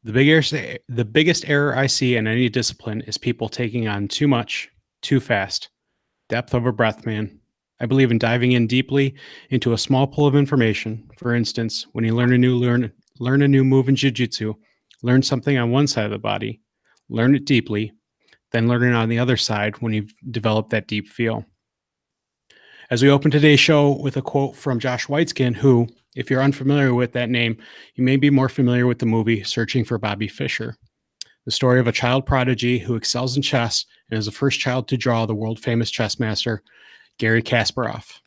The biggest error I see in any discipline is people taking on too much, too fast. Depth over breadth, man. I believe in diving in deeply into a small pool of information. For instance, when you learn a new move in jiu-jitsu, learn something on one side of the body, learn it deeply, then learn it on the other side when you've developed that deep feel. As we open today's show with a quote from Josh Whiteskin, who, if you're unfamiliar with that name, you may be more familiar with the movie Searching for Bobby Fischer, the story of a child prodigy who excels in chess and is the first child to draw the world famous chess master, Garry Kasparov.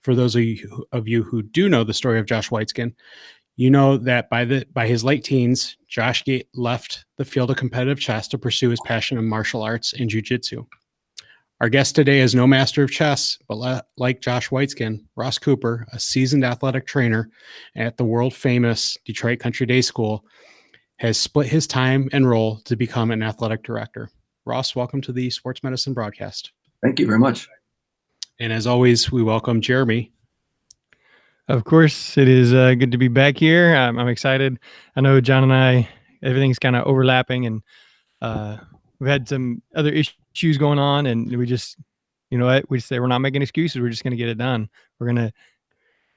For those of you who do know the story of Josh Whiteskin, you know that by his late teens, Josh left the field of competitive chess to pursue his passion in martial arts and jiu-jitsu. Our guest today is no master of chess, but like Josh Whiteskin, Ross Cooper, a seasoned athletic trainer at the world-famous Detroit Country Day School, has split his time and role to become an athletic director. Ross, welcome to the Sports Medicine Broadcast. Thank you very much. And as always, we welcome Jeremy. Of course, it is good to be back here. I'm excited. I know John and I, everything's kind of overlapping, and we've had some other issues going on, and we just, you know what, we say we're not making excuses. We're just going to get it done. We're going to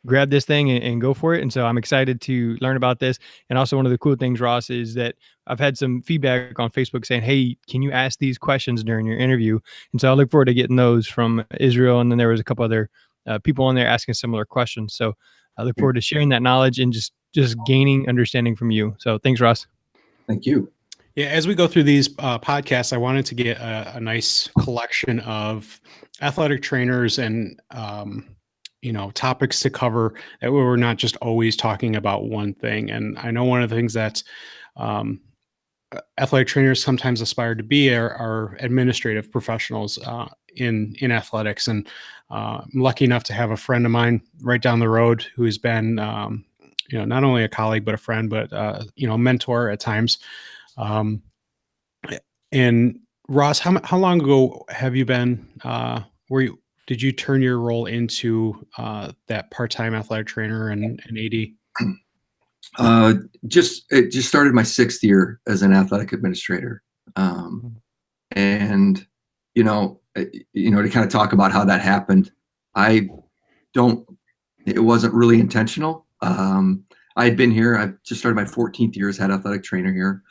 grab this thing and go for it. And so I'm excited to learn about this. And also one of the cool things, Ross, is that I've had some feedback on Facebook saying, hey, can you ask these questions during your interview? And so I look forward to getting those from Israel. And then there was a couple other people on there asking similar questions. So I look forward to sharing that knowledge and just gaining understanding from you. So thanks, Ross. Thank you. Yeah, as we go through these podcasts, I wanted to get a nice collection of athletic trainers and topics to cover that we're not just always talking about one thing. And I know one of the things that athletic trainers sometimes aspire to be are administrative professionals in athletics. And I'm lucky enough to have a friend of mine right down the road who has been, not only a colleague, but a friend, but, a mentor at times. And Ross, how long ago have you been, did you turn your role into that part-time athletic trainer and AD? It just started my 6th year as an athletic administrator. And, to kind of talk about how that happened, it wasn't really intentional. I had been here, I just started my 14th year as head athletic trainer here,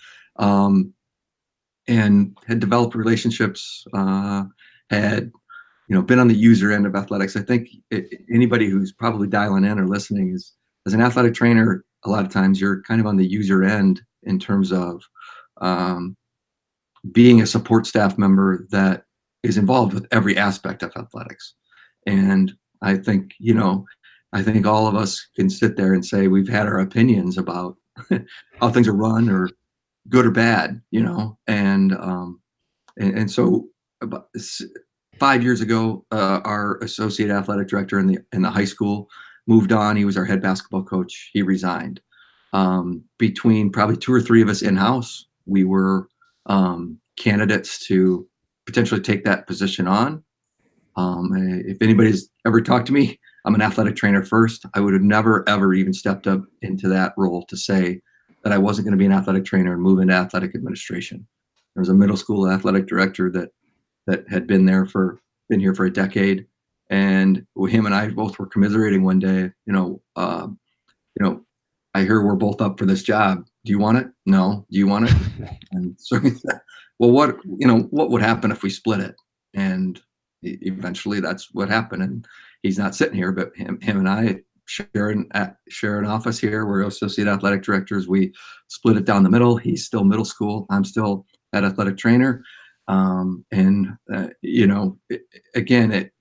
and had developed relationships, had been on the user end of athletics. I think anybody who's probably dialing in or listening is, as an athletic trainer, a lot of times you're kind of on the user end in terms of being a support staff member that is involved with every aspect of athletics. And I think, I think all of us can sit there and say we've had our opinions about how things are run, or good or bad, and so about 5 years ago, our associate athletic director in the high school moved on. He was our head basketball coach. He resigned. Between probably 2 or 3 of us in-house, we were candidates to potentially take that position on. If anybody's ever talked to me, I'm an athletic trainer first. I would have never, ever even stepped up into that role to say that I wasn't going to be an athletic trainer and move into athletic administration. There was a middle school athletic director that had been here for a decade, and him and I both were commiserating one day. I hear we're both up for this job. Do you want it? No. Do you want it? And so he said, well, what would happen if we split it? And eventually that's what happened. And he's not sitting here, but him and I share an office here. We're associate athletic directors. We split it down the middle. He's still middle school. I'm still an athletic trainer.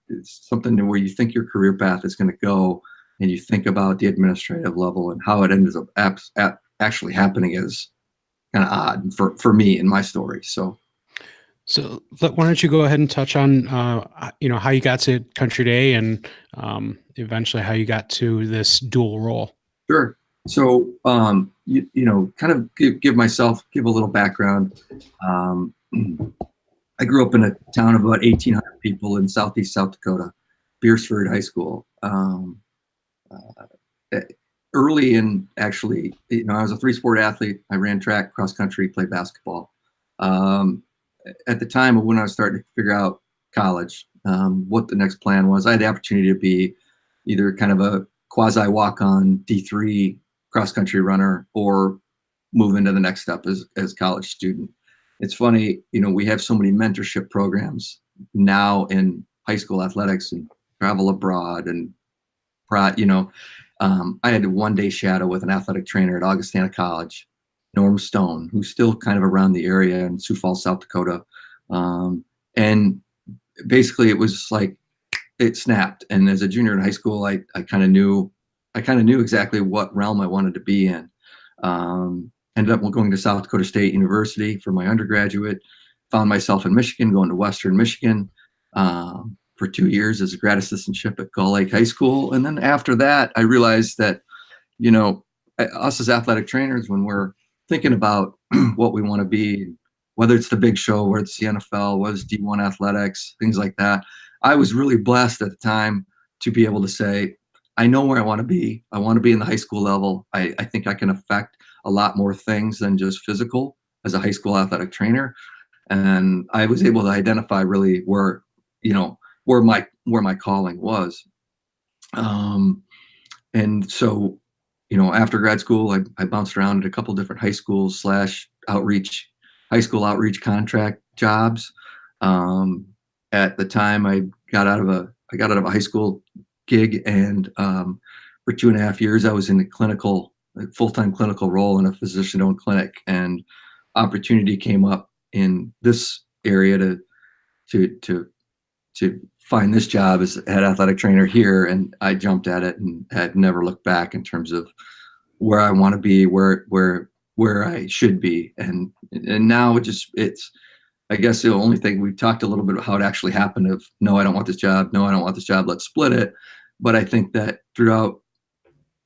It's something where you think your career path is going to go, and you think about the administrative level and how it ends up actually happening is kind of odd for me in my story. So why don't you go ahead and touch on, how you got to Country Day and eventually how you got to this dual role. Sure. So, kind of give a little background. I grew up in a town of about 1,800 people in southeast South Dakota, Beersford High School. early in actually, I was a 3-sport athlete. I ran track, cross country, played basketball. At the time of when I was starting to figure out college, what the next plan was, I had the opportunity to be either kind of a quasi walk-on D3 cross country runner or move into the next step as college student. It's funny, we have so many mentorship programs now in high school athletics and travel abroad and I had a 1-day shadow with an athletic trainer at Augustana College, Norm Stone, who's still kind of around the area in Sioux Falls, South Dakota. And basically it was like it snapped. And as a junior in high school, I kind of knew exactly what realm I wanted to be in. Ended up going to South Dakota State University for my undergraduate, found myself in Michigan, going to Western Michigan for 2 years as a grad assistantship at Gull Lake High School. And then after that, I realized that, us as athletic trainers, when we're thinking about what we want to be, whether it's the big show, whether it's the NFL, whether it's D1 athletics, things like that, I was really blessed at the time to be able to say, I know where I want to be. I want to be in the high school level. I think I can affect a lot more things than just physical as a high school athletic trainer. And I was able to identify really where my calling was. And so, after grad school, I bounced around at a couple different high schools / high school outreach contract jobs. At the time I got out of a high school gig, and for 2.5 years, I was in a full-time clinical role in a physician-owned clinic, and opportunity came up in this area to find this job as head athletic trainer here, and I jumped at it and had never looked back in terms of where I want to be, where I should be, and now it's I guess the only thing we talked a little bit about how it actually happened of no, I don't want this job, no, I don't want this job, let's split it. But I think that throughout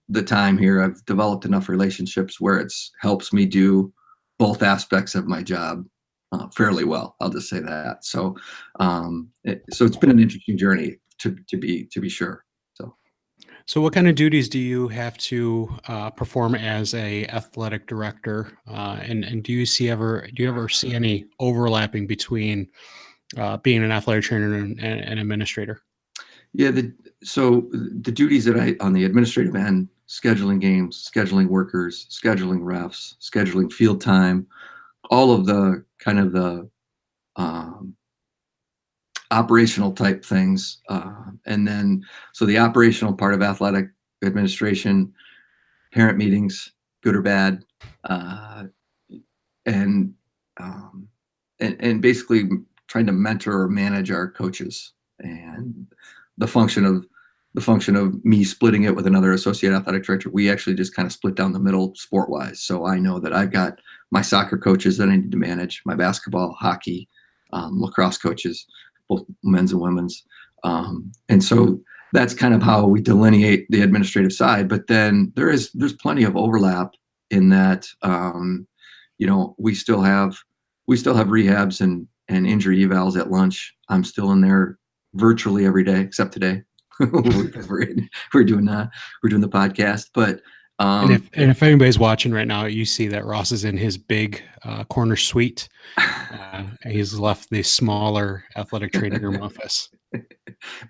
the time here, I've developed enough relationships where it's helps me do both aspects of my job fairly well. I'll just say that. So, so it's been an interesting journey to be sure. So what kind of duties do you have to perform as a athletic director? And do you ever see any overlapping between being an athletic trainer and an administrator? Yeah. So the duties that on the administrative end, scheduling games, scheduling workers, scheduling refs, scheduling field time, all of the kind of the operational type things. And then, so the operational part of athletic administration, parent meetings, good or bad, and basically trying to mentor or manage our coaches, and the function of me splitting it with another associate athletic director. We actually just kind of split down the middle sport wise. So I know that I've got my soccer coaches that I need to manage, my basketball, hockey, lacrosse coaches, both men's and women's. And so that's kind of how we delineate the administrative side. But then there's plenty of overlap in that, we still have rehabs and injury evals at lunch. I'm still in there virtually every day, except today. Because we're doing the podcast. But and if anybody's watching right now, you see that Ross is in his big corner suite. He's left the smaller athletic training room office.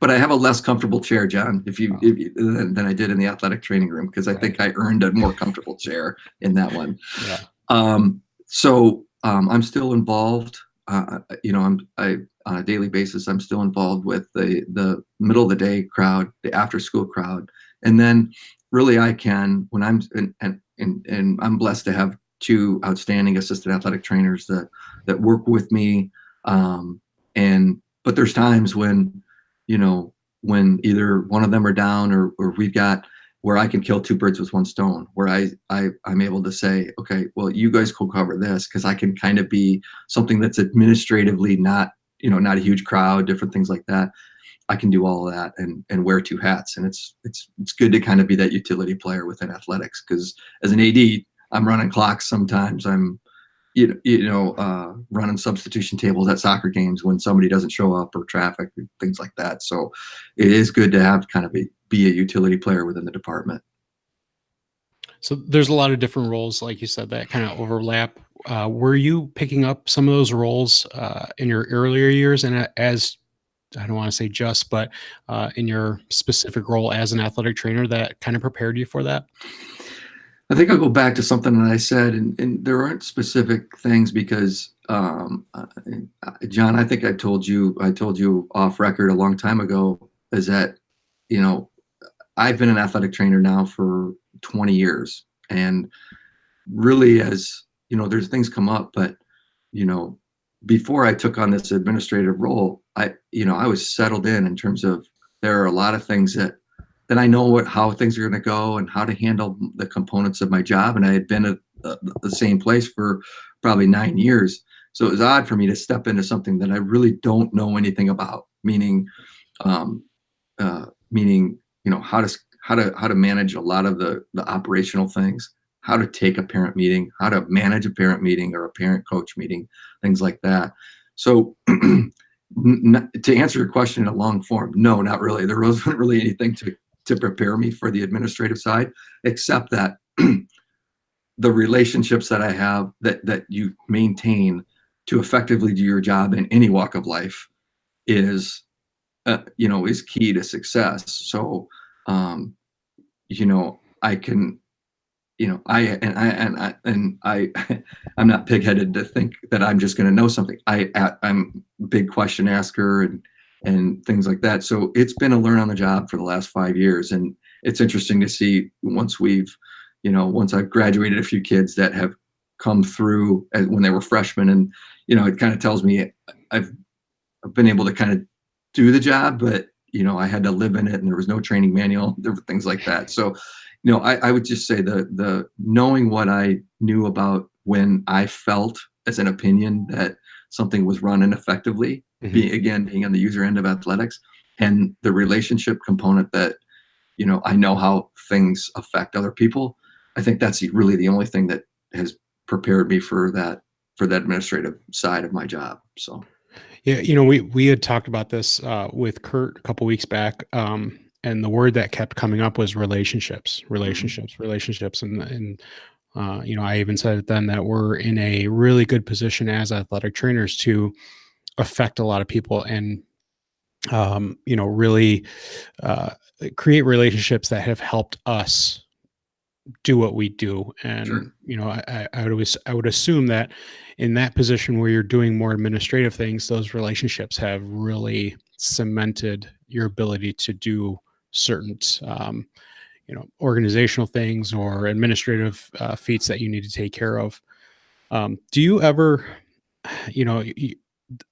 But I have a less comfortable chair, John, than I did in the athletic training room, because I think I earned a more comfortable chair in that one. Yeah. So I'm still involved. On a daily basis, I'm still involved with the middle of the day crowd, the after school crowd, and then really I can, when I'm and I'm blessed to have 2 outstanding assistant athletic trainers that work with me. But there's times when either one of them are down or we've got where I can kill 2 birds with 1 stone, where I'm able to say, okay, well, you guys can cover this, because I can kind of be something that's administratively not a huge crowd, different things like that. I can do all of that and wear 2 hats. And it's good to kind of be that utility player within athletics, because as an AD, I'm running clocks sometimes. I'm running substitution tables at soccer games when somebody doesn't show up, or traffic, or things like that. So it is good to have kind of be a utility player within the department. So there's a lot of different roles, like you said, that kind of overlap. Were you picking up some of those roles in your earlier years, and as I don't want to say just, but in your specific role as an athletic trainer that kind of prepared you for that? I think I'll go back to something that I said, and there aren't specific things because, John, I think I told you off record a long time ago, is that, you know, I've been an athletic trainer now for 20 years. And really, as you know, there's things come up, but, you know, before I took on this administrative role, I was settled in terms of there are a lot of things that I know how things are going to go and how to handle the components of my job. And I had been at the same place for probably 9 years. So it was odd for me to step into something that I really don't know anything about, um, meaning, you know, how to manage a lot of the operational things, how to take a parent meeting, how to manage a parent meeting or a parent coach meeting, things like that. So to answer your question in a long form, no, not really. There wasn't really anything to prepare me for the administrative side, except that the relationships that I have that you maintain to effectively do your job in any walk of life is is key to success. So you know, I can, you know, I'm not pigheaded to think that I'm just going to know something. I'm a big question asker and things like that. So it's been a learn on the job for the last 5 years, and it's interesting to see once I've graduated a few kids that have come through when they were freshmen, and you know, it kind of tells me I've been able to kind of do the job, but you know, I had to live in it, and there was no training manual, there were things like that. So, you know, I would just say the knowing what I knew about when I felt as an opinion that something was run ineffectively, being on the user end of athletics, and the relationship component that, you know, I know how things affect other people. I think that's really the only thing that has prepared me for that administrative side of my job. So. Yeah, you know, we had talked about this with Kurt a couple weeks back, and the word that kept coming up was relationships, relationships, relationships, and you know, I even said it then that we're in a really good position as athletic trainers to affect a lot of people and you know, really uh, create relationships that have helped us do what we do. Sure. And you know, I would assume that in that position where you're doing more administrative things, those relationships have really cemented your ability to do certain you know, organizational things or administrative feats that you need to take care of. Do you ever, you know,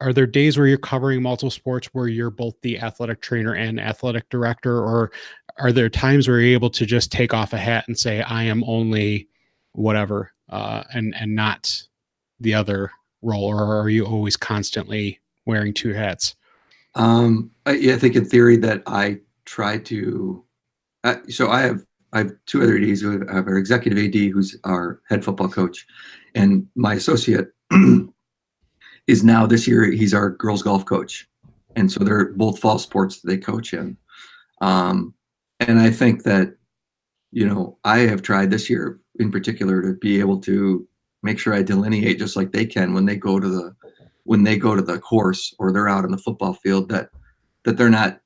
are there days where you're covering multiple sports where you're both the athletic trainer and athletic director, or are there times where you're able to just take off a hat and say I am only whatever and not the other role, or are you always constantly wearing two hats? I think in theory that I try to. So I have two other ADs. I have our executive AD, who's our head football coach, and my associate is now this year he's our girls golf coach, and so they're both fall sports that they coach in. And I think that, you know, I have tried this year in particular to be able to make sure I delineate just like they can when they go to the course or they're out in the football field, that they're not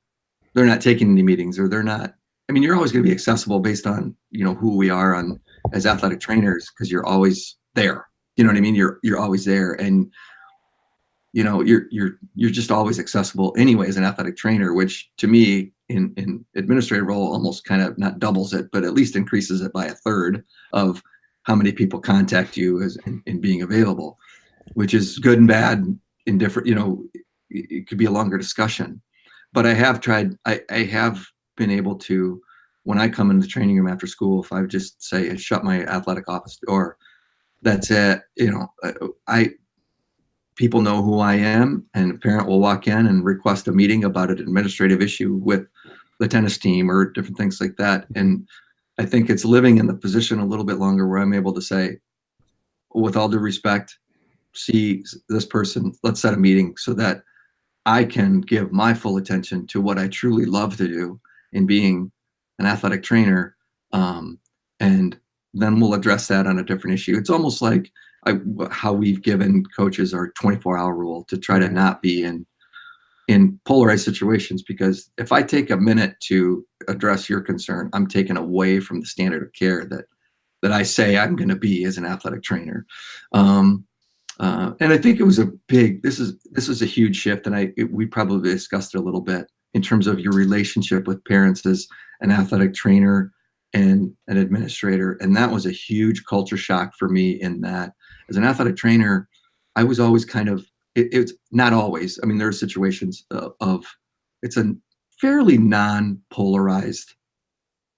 taking any meetings, or they're not. I mean, you're always going to be accessible based on, you know, who we are as athletic trainers, because you're always there. You know what I mean? You're always there, and you know, you're just always accessible anyway as an athletic trainer, which to me in administrative role almost kind of not doubles it, but at least increases it by a third of how many people contact you as in being available, which is good and bad in different, you know, it could be a longer discussion. But I have tried, I have been able to, when I come into the training room after school, if I just say, I shut my athletic office door, that's it. You know, people know who I am, and a parent will walk in and request a meeting about an administrative issue with the tennis team or different things like that. And I think it's living in the position a little bit longer where I'm able to say, with all due respect, see this person, let's set a meeting so that I can give my full attention to what I truly love to do in being an athletic trainer, and then we'll address that on a different issue. It's almost like how we've given coaches our 24-hour rule to try to not be in polarized situations, because if I take a minute to address your concern, I'm taken away from the standard of care that I say I'm going to be as an athletic trainer. And I think it was this is a huge shift. And we probably discussed it a little bit in terms of your relationship with parents as an athletic trainer and an administrator. And that was a huge culture shock for me, in that as an athletic trainer, I was always kind of, it's not always, I mean, there are situations of it's a fairly non-polarized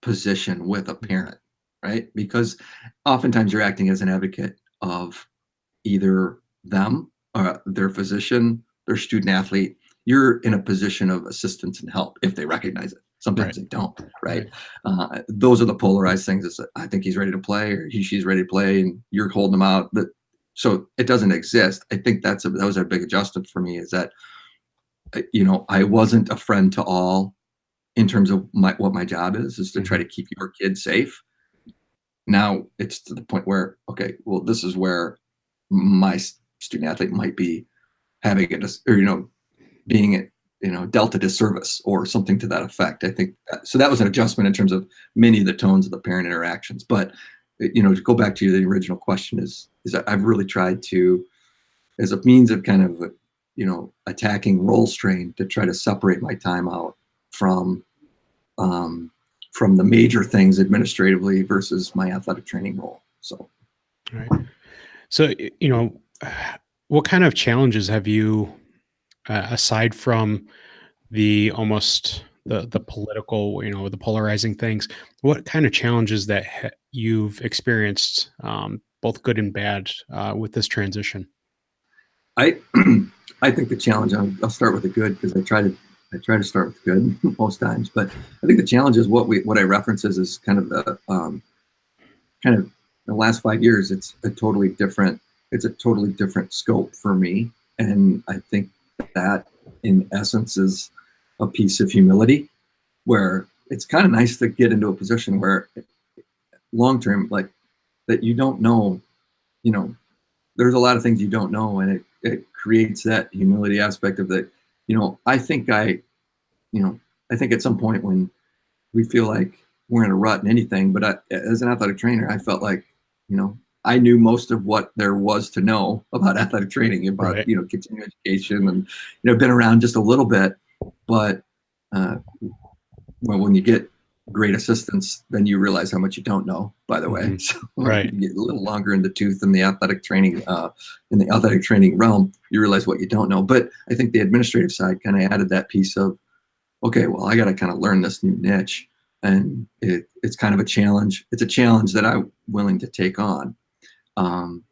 position with a parent, right? Because oftentimes you're acting as an advocate of either them, or their physician, their student athlete. You're in a position of assistance and help if they recognize it. Sometimes they don't, right? Those are the polarized things. It's, I think he's ready to play, or she's ready to play, and you're holding them out. So it doesn't exist. I think that was a big adjustment for me, is that, I wasn't a friend to all in terms of what my job is to try to keep your kids safe. Now it's to the point where, okay, well, this is where my student athlete might be having it, or, being, dealt a disservice or something to that effect. I think so that was an adjustment in terms of many of the tones of the parent interactions. But, to go back to the original question is I've really tried to, as a means of kind of, attacking role strain, to try to separate my time out from the major things administratively versus my athletic training role. So. Right. So, what kind of challenges have you, aside from the almost the political, the polarizing things, what kind of challenges that you've experienced, both good and bad, with this transition? I I think the challenge, I'll start with the good, because I try to start with good most times, but I think the challenge is what I reference is kind of the last 5 years. It's a totally different scope for me. And I think that in essence is a piece of humility, where it's kind of nice to get into a position where long-term, like, that you don't know, there's a lot of things you don't know, and it creates that humility aspect of that. I think at some point when we feel like we're in a rut in anything, but as an athletic trainer, I felt like, I knew most of what there was to know about athletic training, about, Right. continuing education, and, been around just a little bit, but when you get great assistance, then you realize how much you don't know, by the way. Mhm. So Right. you get a little longer in the tooth in the athletic training, realm, you realize what you don't know. But I think the administrative side kind of added that piece of, okay, well, I got to kind of learn this new niche, and it's kind of a challenge. It's a challenge that I'm willing to take on.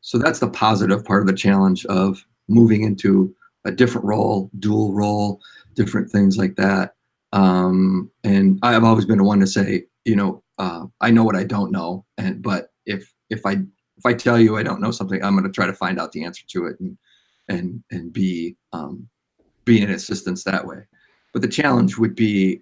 So that's the positive part of the challenge of moving into a different role, dual role, different things like that. And I've always been the one to say, I know what I don't know, but if I tell you I don't know something, I'm going to try to find out the answer to it, and be an assistance that way. But the challenge would be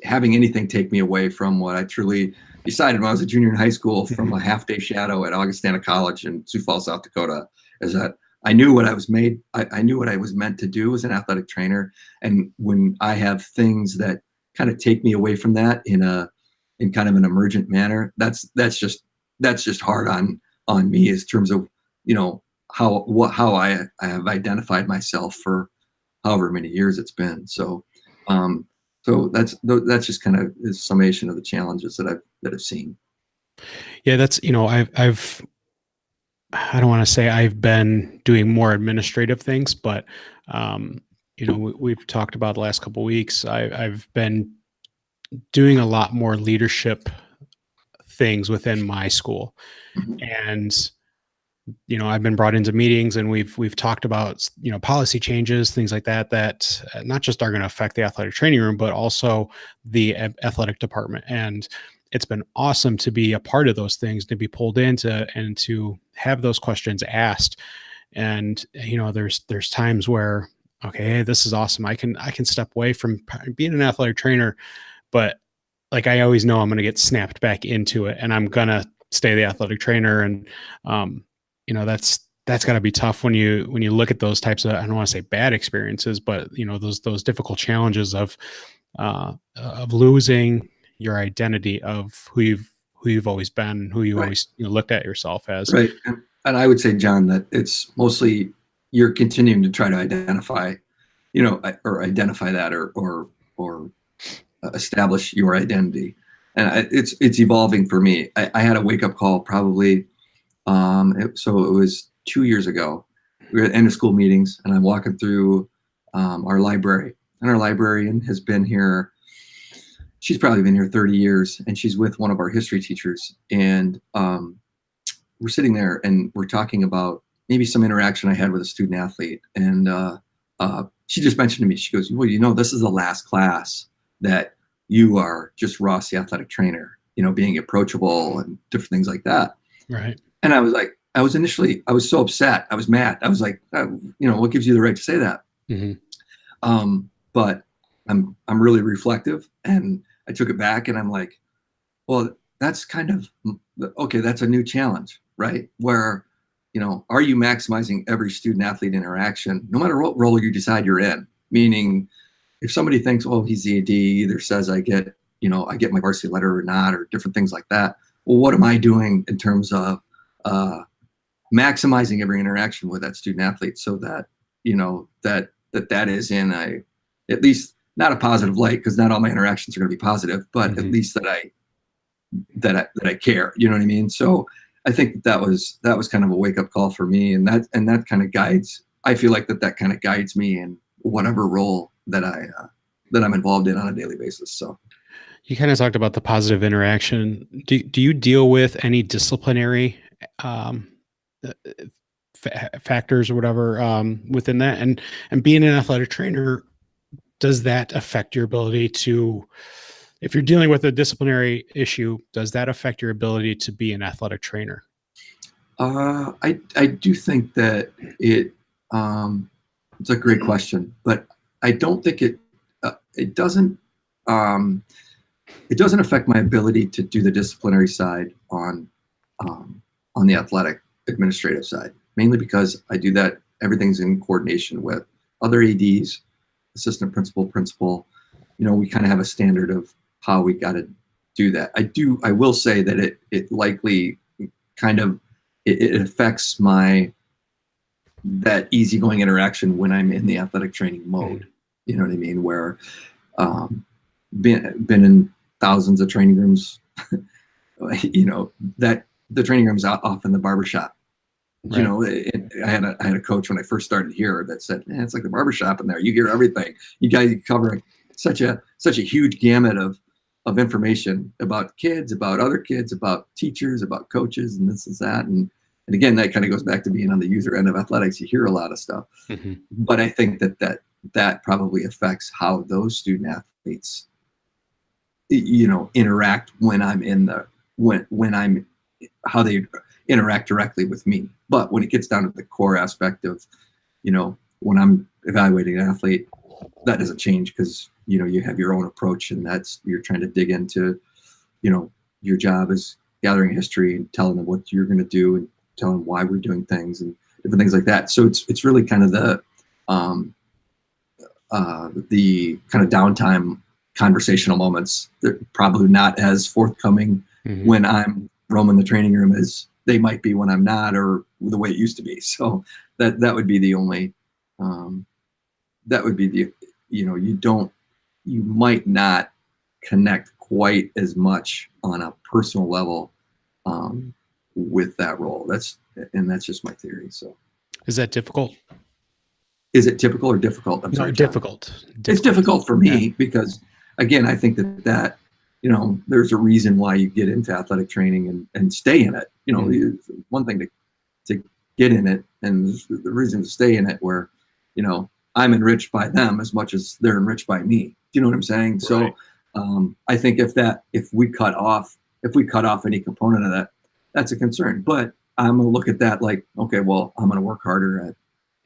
having anything take me away from what I truly decided when I was a junior in high school, from a half-day shadow at Augustana College in Sioux Falls, South Dakota, is that I knew what I was made. I knew what I was meant to do as an athletic trainer. And when I have things that kind of take me away from that in kind of an emergent manner, that's just hard on me, in terms of, how I have identified myself for however many years it's been. So that's just kind of a summation of the challenges that I've seen. Yeah, that's, I don't want to say I've been doing more administrative things, but, we've talked about the last couple of weeks. I've been doing a lot more leadership things within my school. Mhm. And, I've been brought into meetings, and we've talked about, policy changes, things like that, not just are going to affect the athletic training room, but also the athletic department. And it's been awesome to be a part of those things, to be pulled into and to have those questions asked. And, there's times where, okay, this is awesome. I can step away from being an athletic trainer, but like I always know I'm going to get snapped back into it, and I'm gonna stay the athletic trainer. And that's got to be tough when you look at those types of, I don't want to say bad experiences, but those difficult challenges of losing your identity of who you've always been, who you Right. always looked at yourself as. Right. And I would say, John, that it's mostly you're continuing to try to identify, or identify that or establish your identity. And it's evolving for me. I had a wake up call probably, so it was 2 years ago. We were at end of school meetings, and I'm walking through our library, and our librarian has been here. She's probably been here 30 years, and she's with one of our history teachers. And we're sitting there, and we're talking about maybe some interaction I had with a student athlete. And she just mentioned to me, she goes, well, this is the last class that you are just Ross, the athletic trainer, being approachable and different things like that. Right. And I was like, I was so upset. I was mad. I was like, what gives you the right to say that? Mm-hmm. But I'm really reflective, and I took it back, and I'm like, well, that's kind of, okay, that's a new challenge, right? Where, are you maximizing every student athlete interaction, no matter what role you decide you're in? Meaning, if somebody thinks, oh, he's the AD, either says I get my varsity letter or not, or different things like that. Well, what am I doing in terms of maximizing every interaction with that student athlete, so that that is in at least not a positive light, because not all my interactions are going to be positive, but Mm-hmm. at least that I care. You know what I mean? So I think that was kind of a wake up call for me, and that kind of guides. I feel like that kind of guides me in whatever role that I'm involved in on a daily basis. So You kind of talked about the positive interaction. Do you deal with any disciplinary factors or whatever within that? And being an athletic trainer, does that affect your ability to, if you're dealing with a disciplinary issue, does that affect your ability to be an athletic trainer? I do think that it's a great question, but I don't think it doesn't affect my ability to do the disciplinary side on the athletic administrative side, mainly because I do that. Everything's in coordination with other ADs, assistant principal. We kind of have a standard of how we got to do that. I will say that it likely kind of, it affects that easygoing interaction when I'm in the athletic training mode. You know what I mean? Where been in thousands of training rooms, that the training room's off in the barbershop. Right. I had a coach when I first started here that said, man, it's like the barbershop in there. You hear everything. You guys cover such a huge gamut of information about kids, about other kids, about teachers, about coaches, and this and that. And again, that kind of goes back to being on the user end of athletics. You hear a lot of stuff. Mm-hmm. But I think that probably affects how those student athletes, interact when I'm how they interact directly with me. But when it gets down to the core aspect of, when I'm evaluating an athlete, that doesn't change, because, you have your own approach, and you're trying to dig into, your job is gathering history and telling them what you're going to do and telling them why we're doing things and different things like that. So it's really kind of the kind of downtime conversational moments. They're probably not as forthcoming mm-hmm. when I'm roaming the training room as they might be when I'm not, or the way it used to be. So that would be the only, you might not connect quite as much on a personal level with that role. That's just my theory. So is that difficult? Is it typical or difficult? I'm sorry. Difficult. It's difficult for me because, again, I think that there's a reason why you get into athletic training and stay in it. Mm-hmm. One thing to get in it, and the reason to stay in it where, I'm enriched by them as much as they're enriched by me. Do you know what I'm saying? Right. So I think if we cut off any component of that, that's a concern. But I'm gonna look at that like, okay, well, I'm gonna work harder at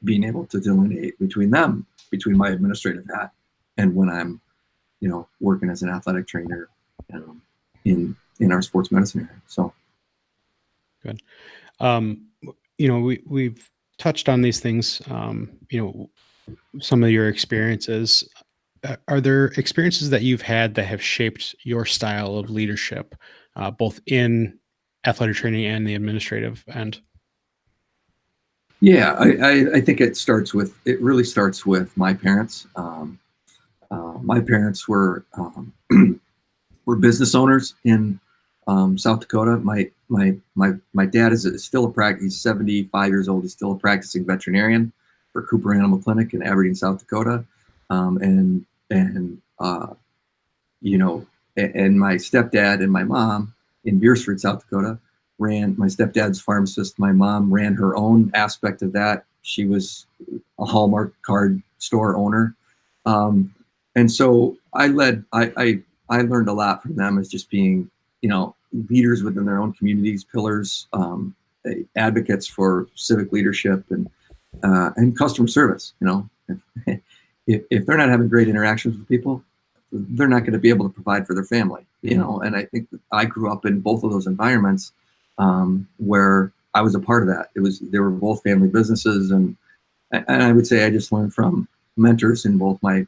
being able to delineate between my administrative hat and when I'm, working as an athletic trainer in our sports medicine area. So good. We've touched on these things. Some of your experiences. Are there experiences that you've had that have shaped your style of leadership, both in athletic training and the administrative end? yeah, I think it really starts with my parents. My parents were were business owners in South Dakota. My dad is still a practice. He's 75 years old. He's still a practicing veterinarian for Cooper Animal Clinic in Aberdeen, South Dakota. And my stepdad and my mom in Beersford, South Dakota, my stepdad's pharmacist. My mom ran her own aspect of that. She was a Hallmark card store owner. And so I learned a lot from them as just being, leaders within their own communities, pillars, advocates for civic leadership and customer service. If they're not having great interactions with people, they're not going to be able to provide for their family. And I think that I grew up in both of those environments where I was a part of that. They were both family businesses, and I would say I just learned from mentors in both my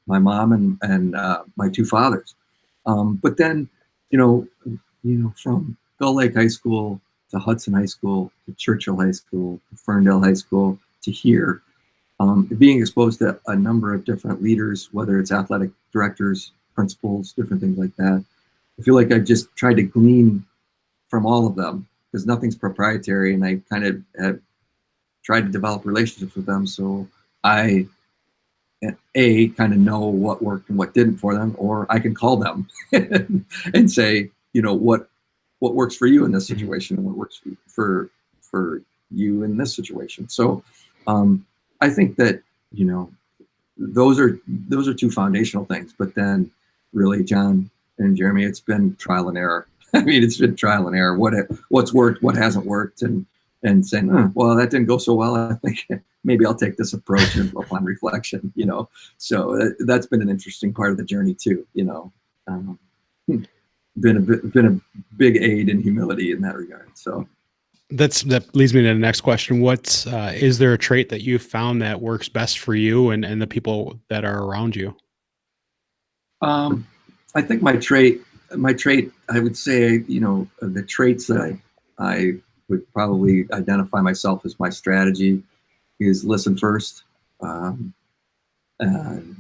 mom and my two fathers. But then, from Gull Lake High School to Hudson High School to Churchill High School to Ferndale High School to here, being exposed to a number of different leaders, whether it's athletic directors, principals, different things like that. I feel like I've just tried to glean from all of them because nothing's proprietary, and I kind of have tried to develop relationships with them. So I kind of know what worked and what didn't for them, or I can call them and say, what works for you in this situation and what works for you in this situation. So I think that, those are two foundational things, but then really, John and Jeremy, it's been trial and error. I mean, it's been trial and error. What's worked, what hasn't worked, and saying, well, that didn't go so well. I think maybe I'll take this approach upon reflection, So that's been an interesting part of the journey too, been a big aid in humility in that regard. So that leads me to the next question. Is there a trait that you've found that works best for you and the people that are around you? I think my trait, I would say, the traits that I would probably identify myself as my strategy is listen first,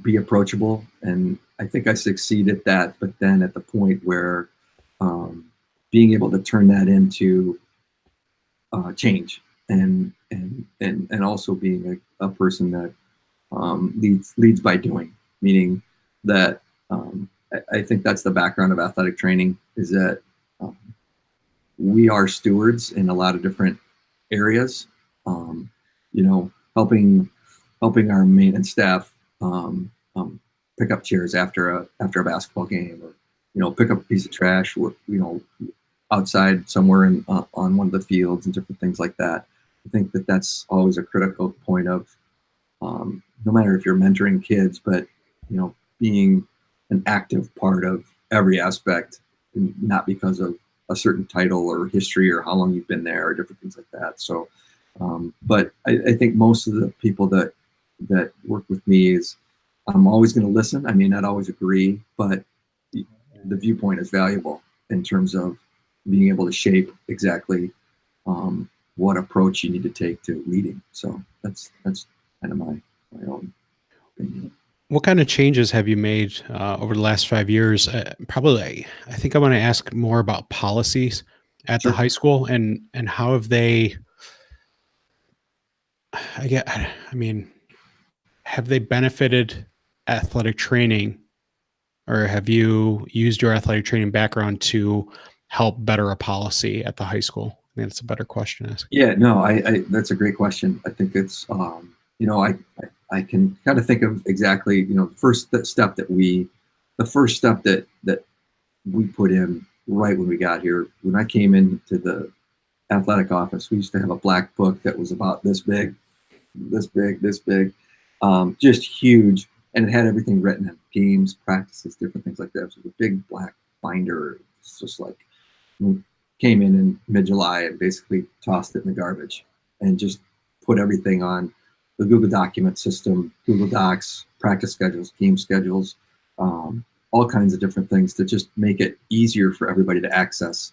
be approachable. And I think I succeed at that, but then at the point where being able to turn that into change and also being a person that leads by doing, meaning that I think that's the background of athletic training, is that we are stewards in a lot of different areas, helping our maintenance staff pick up chairs after a basketball game, or pick up a piece of trash, outside somewhere on one of the fields and different things like that. I think that that's always a critical point of no matter if you're mentoring kids, but being an active part of every aspect, not because of a certain title or history or how long you've been there or different things like that. So, but I think most of the people that work with me is I'm always going to listen. I may not always agree, but the viewpoint is valuable in terms of being able to shape exactly what approach you need to take to leading. So that's kind of my own opinion. What kind of changes have you made over the last 5 years? Probably, I think I want to ask more about policies at Sure. the high school and how have they, have they benefited athletic training, or have you used your athletic training background to help better a policy at the high school? I think that's a better question to ask. Yeah, no, I that's a great question. I think it's, I can kind of think of exactly, the first step that we put in right when we got here. When I came into the athletic office, we used to have a black book that was about this big, just huge. and it had everything written in, games, practices, different things like that. It was a big black binder. It's just like, we came in mid-July and basically tossed it in the garbage and just put everything on the Google document system, Google Docs, practice schedules, game schedules, all kinds of different things to just make it easier for everybody to access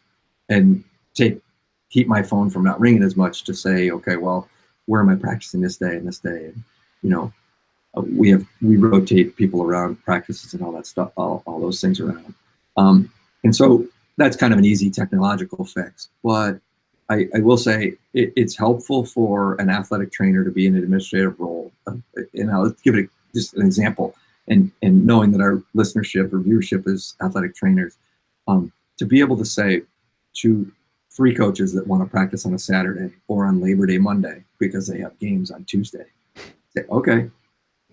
and keep my phone from not ringing as much to say, okay, well, where am I practicing this day and this day? And, you know, we rotate people around practices and all that stuff, all those things around. And so that's kind of an easy technological fix. But I will say it's helpful for an athletic trainer to be in an administrative role. And I'll give it just an example. And knowing that our listenership or viewership is athletic trainers, to be able to say to 3 coaches that want to practice on a Saturday or on Labor Day Monday because they have games on Tuesday, say, okay,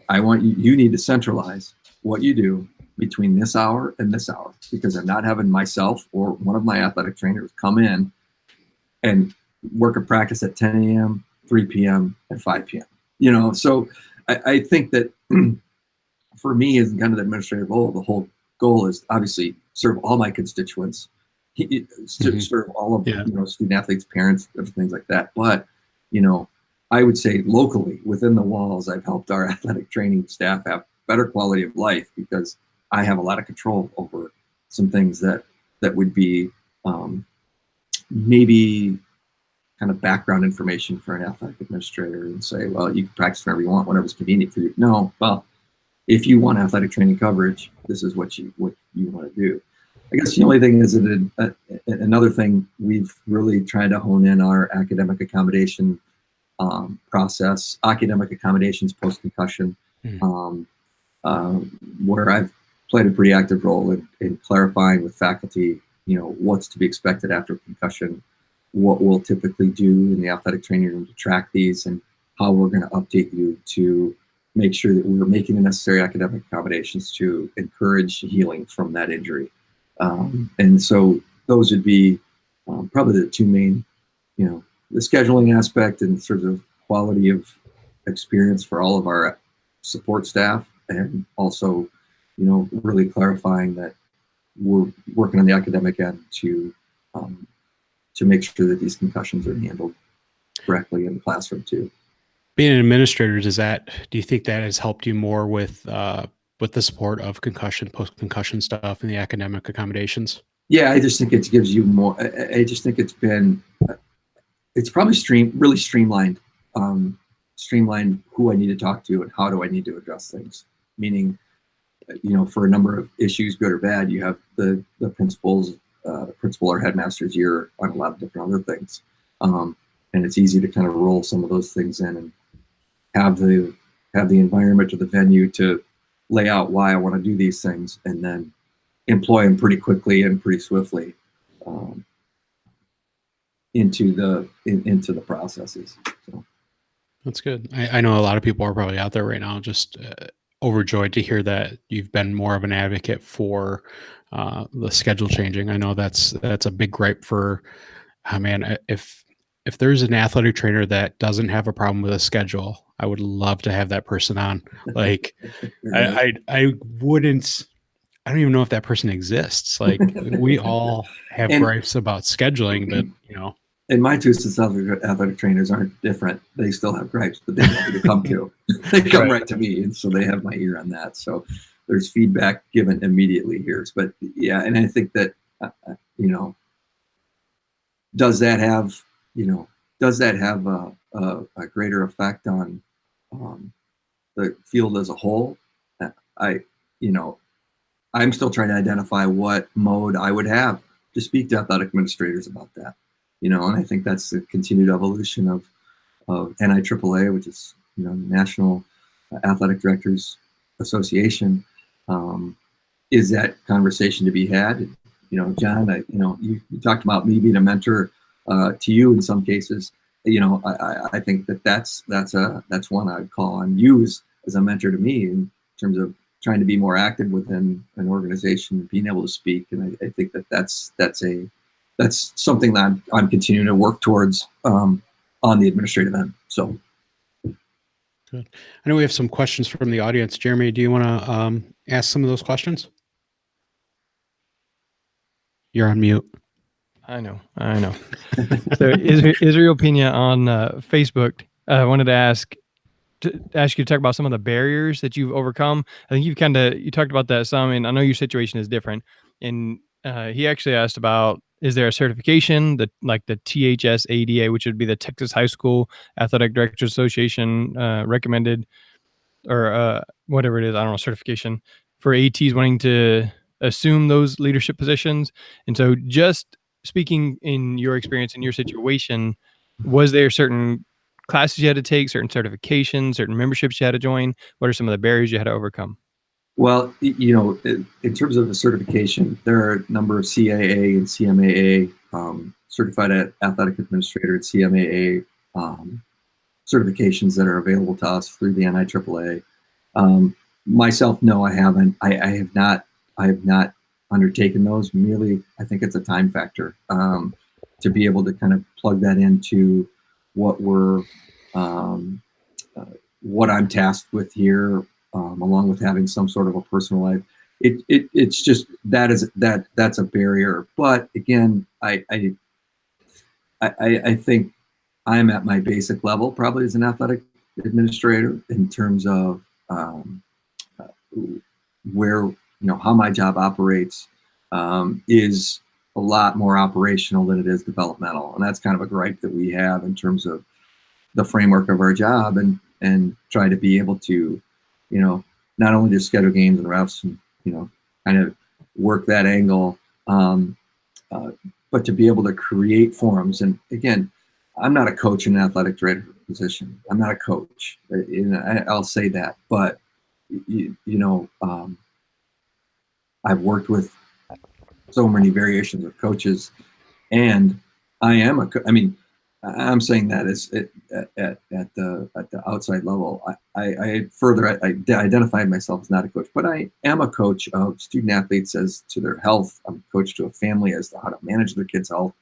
I want you need to centralize what you do between this hour and this hour, because I'm not having myself or one of my athletic trainers come in and work a practice at 10 a.m., 3 p.m., and 5 p.m. You know, so I think that for me as kind of the administrative role, the whole goal is obviously serve all my constituents, serve all of you know, student athletes, parents, different things like that. But you know, I would say locally within the walls, I've helped our athletic training staff have better quality of life because I have a lot of control over some things that would be maybe kind of background information for an athletic administrator and say, well, you can practice whenever you want, whenever's convenient for you. No, well, if you want athletic training coverage, this is what you want to do. I guess the only thing is that another thing we've really tried to hone in our academic accommodation process, academic accommodations post-concussion, where I've played a pretty active role in clarifying with faculty, you know, what's to be expected after concussion, what we'll typically do in the athletic training room to track these, and how we're going to update you to make sure that we're making the necessary academic accommodations to encourage healing from that injury. And so those would be probably the 2 main, you know, the scheduling aspect and sort of quality of experience for all of our support staff, and also, you know, really clarifying that we're working on the academic end to make sure that these concussions are handled correctly in the classroom too. Being an administrator, do you think that has helped you more with the support of concussion, post-concussion stuff and the academic accommodations? Yeah, I just think it gives you more. I just think it's probably really streamlined who I need to talk to and how do I need to address things. Meaning, you know, for a number of issues, good or bad, you have the principal or headmaster's ear on a lot of different other things, and it's easy to kind of roll some of those things in and have the environment or the venue to lay out why I want to do these things, and then employ them pretty quickly and pretty swiftly into the processes. So. That's good. I know a lot of people are probably out there right now just overjoyed to hear that you've been more of an advocate for the schedule changing. I know that's a big gripe for, man, if there's an athletic trainer that doesn't have a problem with a schedule, I would love to have that person on. Like, I wouldn't. I don't even know if that person exists. Like, we all have gripes about scheduling, but you know. And my 2 athletic trainers aren't different. They still have gripes, but they know who to come to. They come right to me, and so they have my ear on that. So there's feedback given immediately here. But yeah, and I think that you know, does that have a greater effect on the field as a whole? I'm still trying to identify what mode I would have to speak to athletic administrators about that. You know, and I think that's the continued evolution of NIAAA, which is, you know, National Athletic Directors Association, is that conversation to be had. You know, John, you talked about me being a mentor to you in some cases. You know, I think that's one I'd call on you as a mentor to me in terms of trying to be more active within an organization, being able to speak. And I think that's something that I'm continuing to work towards on the administrative end. So Good. I know we have some questions from the audience. Jeremy, do you want to ask some of those questions? You're on mute. I know. So Israel Pena on Facebook wanted to ask you to talk about some of the barriers that you've overcome. I think you talked about that some, and I know your situation is different. And he actually asked about, is there a certification that like the THSADA, which would be the Texas High School Athletic Directors Association recommended, or whatever it is, I don't know, certification for ATs wanting to assume those leadership positions. And so just speaking in your experience, in your situation, was there certain classes you had to take, certain certifications, certain memberships you had to join? What are some of the barriers you had to overcome? Well, in terms of the certification, there are a number of CAA and CMAA, certified athletic administrator and CMAA certifications that are available to us through the NIAAA. Myself, no, I haven't. I have not undertaken those. Merely, I think it's a time factor to be able to kind of plug that into what what I'm tasked with here, along with having some sort of a personal life. It's just that's a barrier. But again, I think I'm at my basic level probably as an athletic administrator in terms of where how my job operates is a lot more operational than it is developmental, and that's kind of a gripe that we have in terms of the framework of our job, and try to be able to not only just schedule games and refs and kind of work that angle, but to be able to create forums. And again, I'm not a coach in an athletic director position. I'm not a coach. I'll say that, but I've worked with so many variations of coaches, and I'm saying that as at the outside level. I identified myself as not a coach, but I am a coach of student athletes as to their health. I'm a coach to a family as to how to manage their kids' health.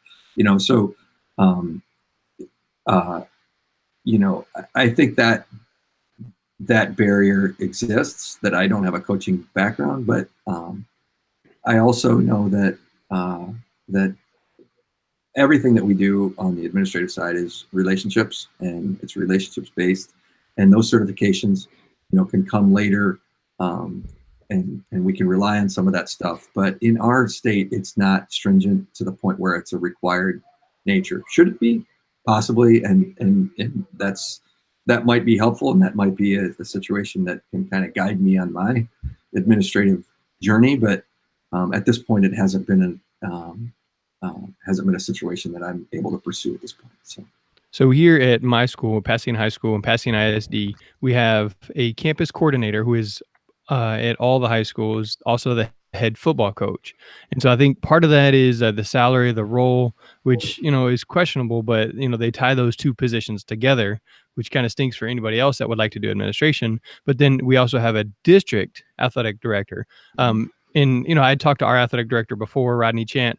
So I think that barrier exists, that I don't have a coaching background, but I also know that everything that we do on the administrative side is relationships, and it's relationships based, and those certifications can come later, and we can rely on some of that stuff. But in our state, it's not stringent to the point where it's a required nature. Should it be? Possibly, and that might be helpful, and that might be a situation that can kind of guide me on my administrative journey. But at this point, it hasn't been a situation that I'm able to pursue at this point. So here at my school, Pasadena High School and Pasadena ISD, we have a campus coordinator who is at all the high schools, also the head football coach. And so I think part of that is the salary, the role, which, is questionable, but, they tie those two positions together, which kind of stinks for anybody else that would like to do administration. But then we also have a district athletic director. And, I talked to our athletic director before, Rodney Chant,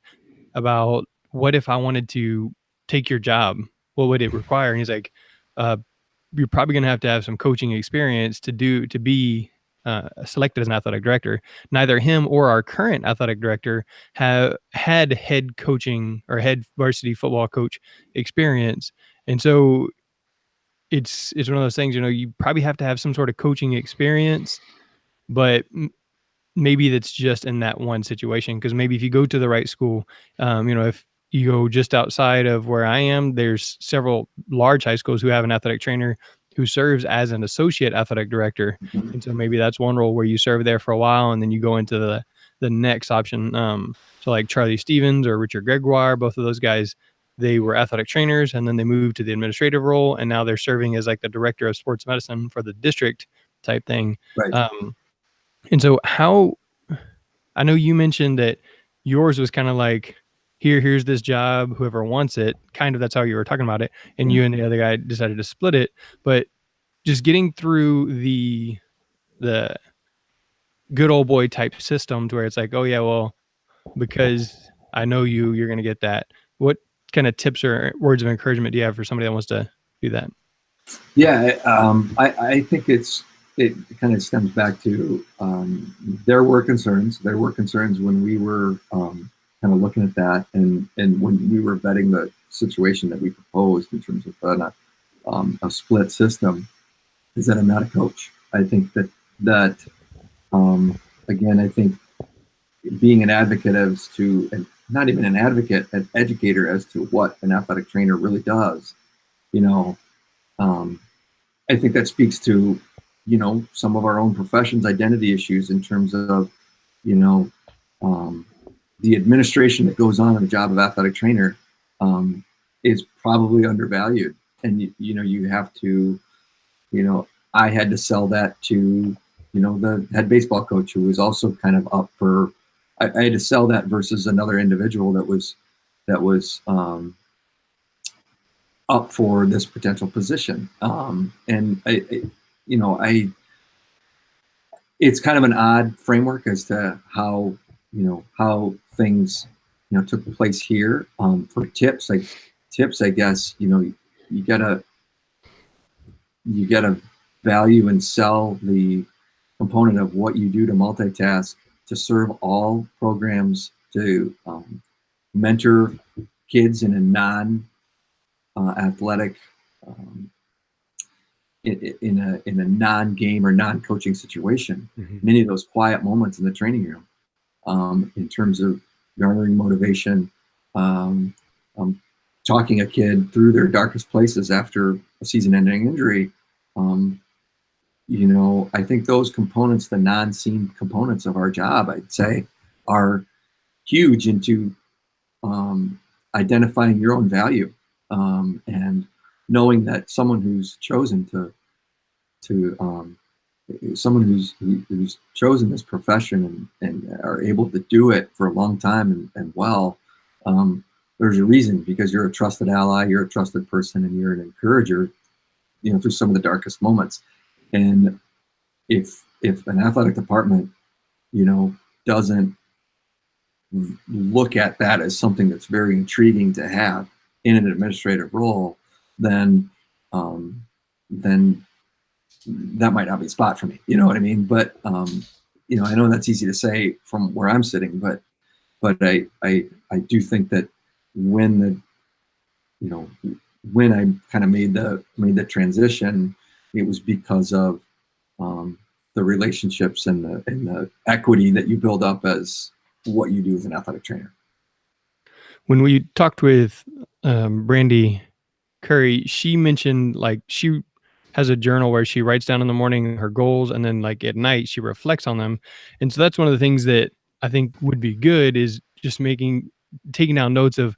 about what if I wanted to take your job? What would it require? And he's like, you're probably going to have some coaching experience to be selected as an athletic director. Neither him or our current athletic director have had head coaching or head varsity football coach experience. And so it's one of those things, you probably have to have some sort of coaching experience, but maybe that's just in that one situation. Because maybe if you go to the right school, if you go just outside of where I am, there's several large high schools who have an athletic trainer who serves as an associate athletic director. Mm-hmm. And so maybe that's one role where you serve there for a while and then you go into the next option. So like Charlie Stevens or Richard Gregoire, both of those guys, they were athletic trainers and then they moved to the administrative role. And now they're serving as like the director of sports medicine for the district type thing. Right. And so I know you mentioned that yours was kind of like, here's this job, whoever wants it, kind of, that's how you were talking about it. And you and the other guy decided to split it, but just getting through the good old boy type system to where it's like, oh yeah, well, because I know you're going to get that. What kind of tips or words of encouragement do you have for somebody that wants to do that? Yeah, I think it kind of stems back to there were concerns. There were concerns when we were kind of looking at that, and when we were vetting the situation that we proposed in terms of a split system. Is that I'm not a coach. I think that again, I think being an advocate as to, and not even an advocate, an educator as to what an athletic trainer really does. You know, um, I think that speaks to, some of our own profession's identity issues in terms of, you know, um, the administration that goes on in the job of athletic trainer is probably undervalued. And, you have to, I had to sell that to, the head baseball coach who was also kind of up for, I had to sell that versus another individual that was up for this potential position. And it's kind of an odd framework as to how things, took place here. For tips, I guess, you gotta value and sell the component of what you do to multitask to serve all programs, to mentor kids in a non athletic um, in a non-game or non-coaching situation. Mhm. Many of those quiet moments in the training room, in terms of garnering motivation, um, um, talking a kid through their darkest places after a season-ending injury. Um, I think those components, the non-seen components of our job, I'd say, are huge into identifying your own value, and knowing that someone who's chosen to someone who's chosen this profession and are able to do it for a long time and well, um, there's a reason, because you're a trusted ally, you're a trusted person, and you're an encourager, through some of the darkest moments. And if an athletic department, doesn't look at that as something that's very intriguing to have in an administrative role, then um, then that might not be a spot for me. You know what I mean? But I know that's easy to say from where I'm sitting, but I do think that when the you know when I kind of made the transition, it was because of the relationships and the equity that you build up as what you do as an athletic trainer. When we talked with Brandy Curry, she mentioned like she has a journal where she writes down in the morning her goals, and then like at night she reflects on them. And so that's one of the things that I think would be good is just taking down notes of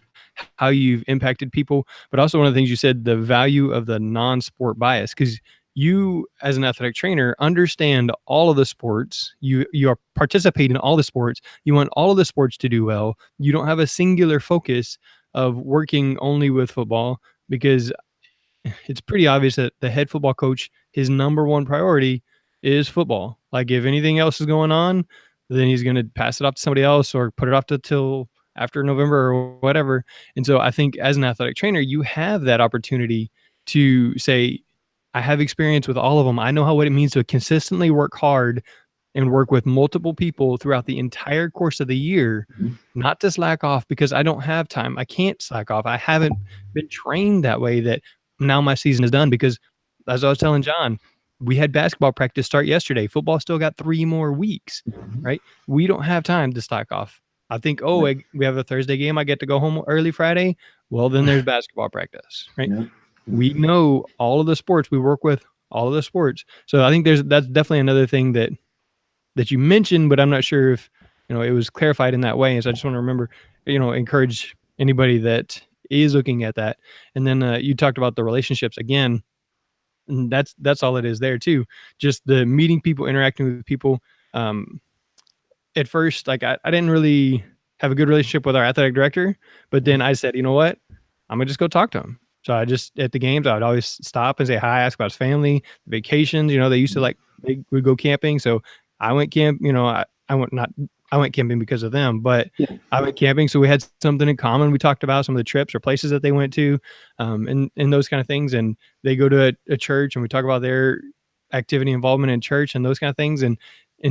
how you've impacted people, but also one of the things you said, the value of the non-sport bias, because you as an athletic trainer understand all of the sports. You are participating in all the sports. You want all of the sports to do well. You don't have a singular focus of working only with football, because it's pretty obvious that the head football coach, his number one priority is football. Like if anything else is going on, then he's going to pass it off to somebody else or put it off to till after November or whatever. And so I think as an athletic trainer, you have that opportunity to say, I have experience with all of them. I know what it means to consistently work hard and work with multiple people throughout the entire course of the year, Mhm. not to slack off because I don't have time. I can't slack off. I haven't been trained that way, that now my season is done. Because as I was telling John, we had basketball practice start yesterday. Football still got 3 more weeks, Mhm. right? We don't have time to slack off. I think, oh, we have a Thursday game. I get to go home early Friday. Well, then there's basketball practice, right? Yeah. We know all of the sports. We work with all of the sports. So I think that's definitely another thing that you mentioned, but I'm not sure if it was clarified in that way. And so I just want to remember, encourage anybody that is looking at that. And then you talked about the relationships again, and that's all it is there too. Just the meeting people, interacting with people. Um, at first, like I didn't really have a good relationship with our athletic director, but then I said, you know what, I'm gonna just go talk to him. So I just at the games, I would always stop and say hi, ask about his family, vacations. They used to like they would go camping, so I went camp. I went camping because of them, but Yeah. I went camping, so we had something in common. We talked about some of the trips or places that they went to, and those kind of things. And they go to a church, and we talk about their activity involvement in church and those kind of things. And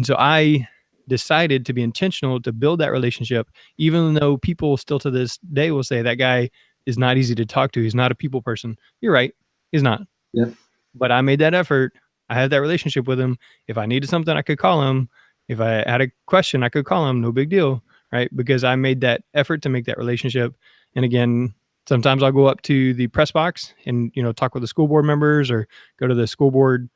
so I decided to be intentional to build that relationship, even though people still to this day will say that guy is not easy to talk to. He's not a people person. You're right. He's not. Yep. But I made that effort. I had that relationship with him. If I needed something, I could call him. If I had a question, I could call him. No big deal, right? Because I made that effort to make that relationship. And again, sometimes I'll go up to the press box and talk with the school board members or go to the school board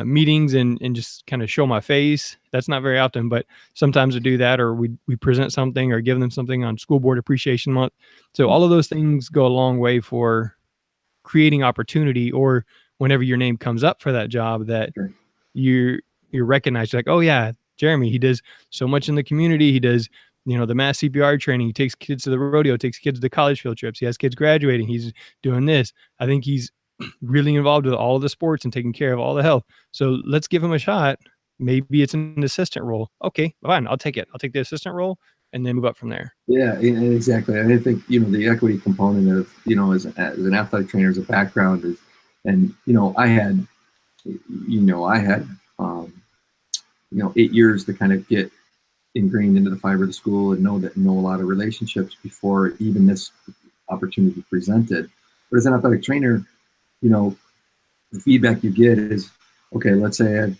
meetings and just kind of show my face. That's not very often, but sometimes I do that, or we present something or give them something on School Board Appreciation Month. So all of those things go a long way for creating opportunity, or whenever your name comes up for that job, that Sure. you're recognized. You're like, oh yeah, Jeremy, he does so much in the community. He does, the mass CPR training. He takes kids to the rodeo, takes kids to college field trips. He has kids graduating. He's doing this. I think he's really involved with all of the sports and taking care of all the health. So let's give him a shot. Maybe it's an assistant role. Okay, fine. I'll take it. I'll take the assistant role and then move up from there. Yeah, exactly. I think, the equity component of, as an athletic trainer, as a background is, and, I had 8 years to kind of get ingrained into the fiber of the school and know a lot of relationships before even this opportunity presented. But as an athletic trainer, the feedback you get is, okay, let's say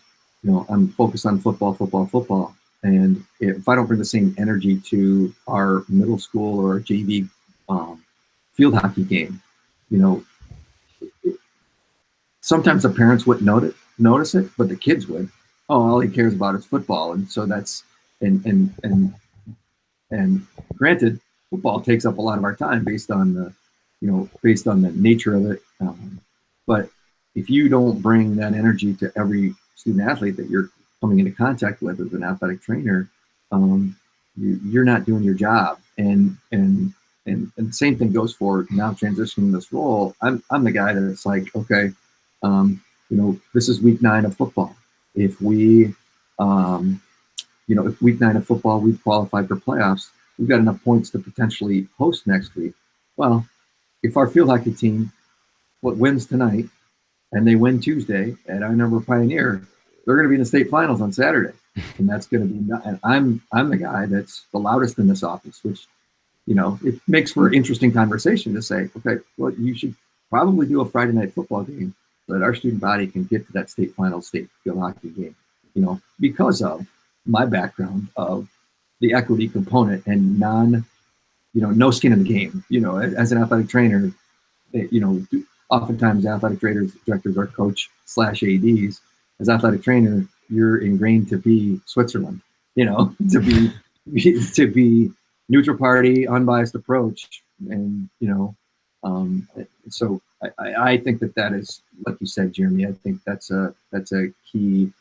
I'm focused on football. And if I don't bring the same energy to our middle school or JV field hockey game, sometimes the parents wouldn't notice it, but the kids would. Oh, all he cares about is football. And so that's, and granted, football takes up a lot of our time based on the nature of it. But if you don't bring that energy to every student athlete that you're coming into contact with as an athletic trainer, you're not doing your job. And the same thing goes for now transitioning this role. I'm the guy that's like, okay, this is week 9 of football. If we, if week 9 of football, we've qualified for playoffs, we've got enough points to potentially host next week. Well, if our field hockey team wins tonight and they win Tuesday at our number Pioneer, they're going to be in the state finals on Saturday. And that's going to be, and I'm the guy that's the loudest in this office, which, it makes for interesting conversation to say, okay, well, you should probably do a Friday night football game so that our student body can get to that state field hockey game, because of my background of the equity component and no skin in the game. As an athletic trainer, oftentimes athletic directors are coach / ADs. As athletic trainer, you're ingrained to be Switzerland, to be neutral party, unbiased approach. And, so I think that is, like you said, Jeremy, I think that's a key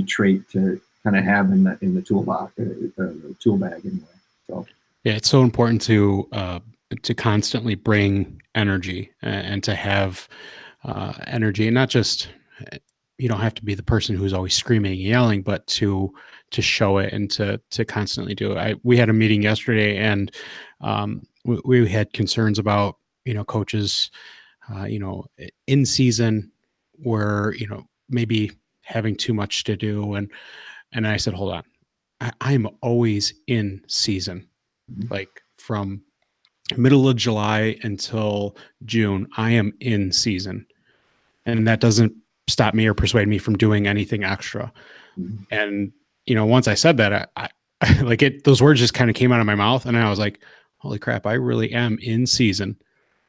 trait to kind of have in the toolbox, tool bag anyway. So. Yeah, it's so important to constantly bring energy and to have energy, and not just, you don't have to be the person who's always screaming and yelling, but to show it and to constantly do it. We had a meeting yesterday, and we had concerns about coaches in season were maybe having too much to do, and I said, hold on, I'm always in season. Like from middle of July until June, I am in season. And that doesn't stop me or persuade me from doing anything extra. Mm-hmm. And, once I said that, I like it, those words just kind of came out of my mouth, and I was like, holy crap, I really am in season,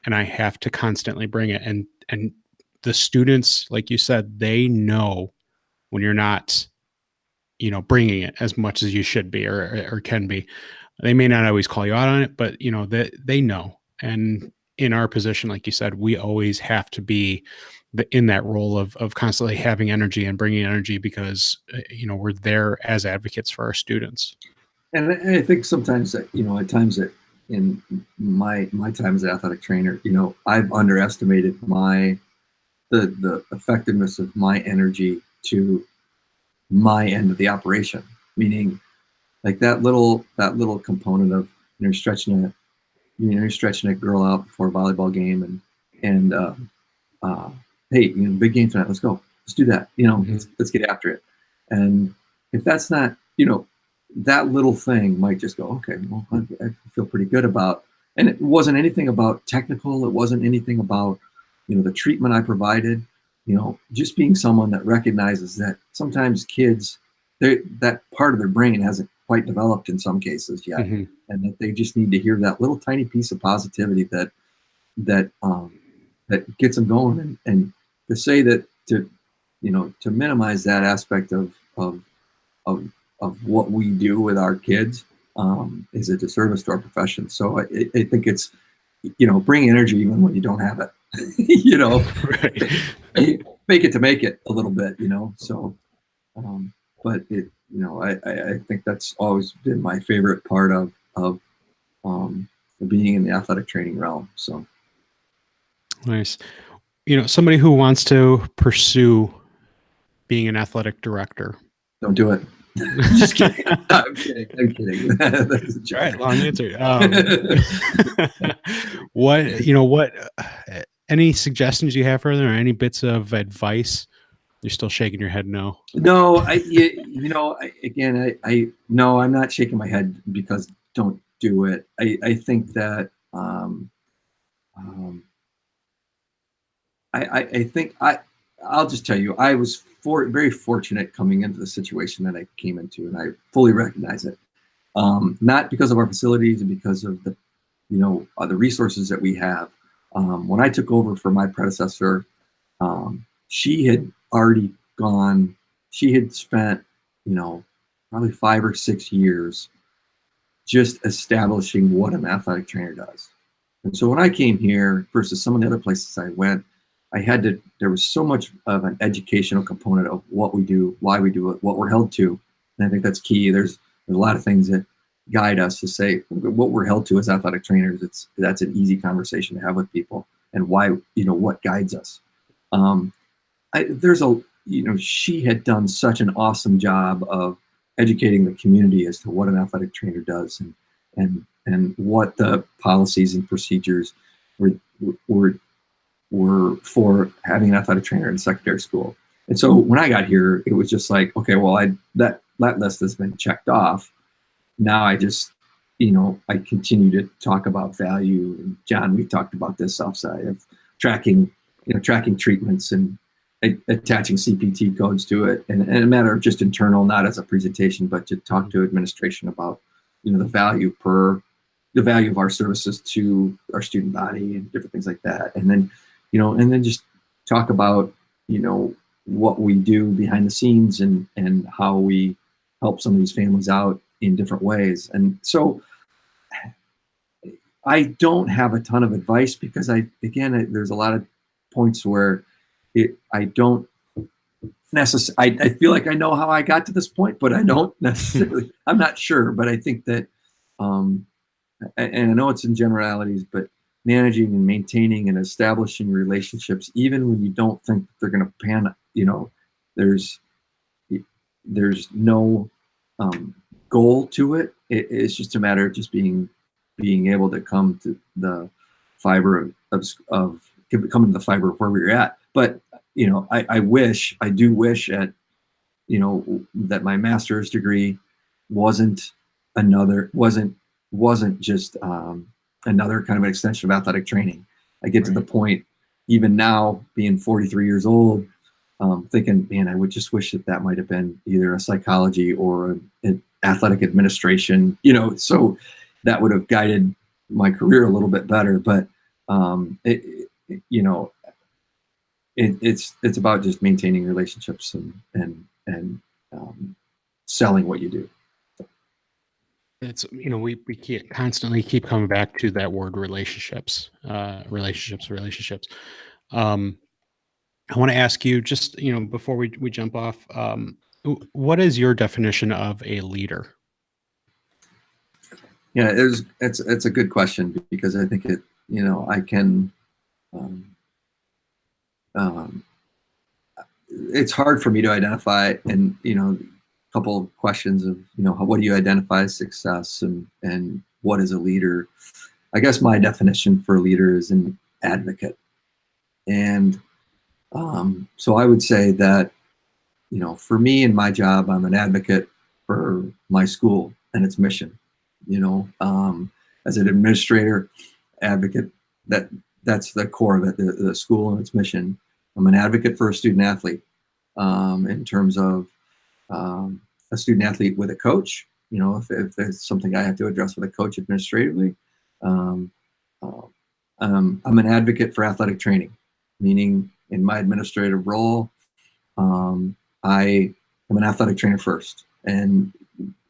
and I have to constantly bring it. And the students, like you said, they know when you're not, bringing it as much as you should be or can be. They may not always call you out on it, but they know. And in our position, like you said, we always have to be in that role of constantly having energy and bringing energy, because we're there as advocates for our students. And I think sometimes that at times that in my time as an athletic trainer, I've underestimated the effectiveness of my energy to my end of the operation. meaning like that little component of you're stretching a girl out before a volleyball game and hey, big game tonight, let's go, let's do that, let's get after it. And if that's not, that little thing might just go, okay, well, I feel pretty good about. And it wasn't anything about technical, it wasn't anything about the treatment I provided, just being someone that recognizes that sometimes kids, that part of their brain hasn't quite developed in some cases yet, and that they just need to hear that little tiny piece of positivity that gets them going, and to say that to minimize that aspect of what we do with our kids is a disservice to our profession. So I think it's bring energy even when you don't have it. Right. Make it to make it a little bit, so but it I think that's always been my favorite part of being in the athletic training realm. So Nice. Somebody who wants to pursue being an athletic director. don't do it. Just kidding. I'm kidding. That's a joke. All right, long answer. What any suggestions you have for them, or any bits of advice? You're still shaking your head no. No, no, I'm not shaking my head because don't do it. I think that I think I'll just tell you, I was very fortunate coming into the situation that I came into, and I fully recognize it. Not because of our facilities and because of the resources that we have. When I took over for my predecessor, she had already gone. She had spent, probably 5 or 6 years just establishing what an athletic trainer does. And so when I came here versus some of the other places I went, there was so much of an educational component of what we do, why we do it, what we're held to. And I think that's key. There's a lot of things that guide us to say what we're held to as athletic trainers. That's an easy conversation to have with people, and why, what guides us. She had done such an awesome job of educating the community as to what an athletic trainer does, and what the policies and procedures were for having an athletic trainer in secondary school. And so when I got here, it was just like, okay, well, that list has been checked off. Now I just, I continue to talk about value. And John, we talked about this outside of tracking treatments and attaching CPT codes to it, and a matter of just internal, not as a presentation, but to talk to administration about, the value of our services to our student body and different things like that. And then, just talk about, what we do behind the scenes and how we help some of these families out in different ways. And so I don't have a ton of advice because there's a lot of points where I don't necessarily, I feel like I know how I got to this point, but I don't necessarily, I'm not sure, but I think that, and I know it's in generalities, but managing and maintaining and establishing relationships, even when you don't think that they're going to pan, there's no goal to it. It's just a matter of just being able to come to the fiber of coming to the fiber of where we're at. But I do wish at that my master's degree wasn't just another kind of an extension of athletic training. I get to the point, even now, being 43 years old, thinking, man, I would just wish that might have been either a psychology or an athletic administration, so that would have guided my career a little bit better. But it's about just maintaining relationships and selling what you do. It's we constantly keep coming back to that word relationships. I want to ask you, just before we jump off, what is your definition of a leader? Yeah, it's a good question, because I think I can. It's hard for me to identify, and couple of questions of, what do you identify as success, and what is a leader? I guess my definition for a leader is an advocate. And so I would say that, for me in my job, I'm an advocate for my school and its mission. As an administrator, advocate, that's the core of it, the school and its mission. I'm an advocate for a student athlete, in terms of a student athlete with a coach. If there's something I have to address with a coach administratively, I'm an advocate for athletic training, meaning in my administrative role, I am an athletic trainer first. And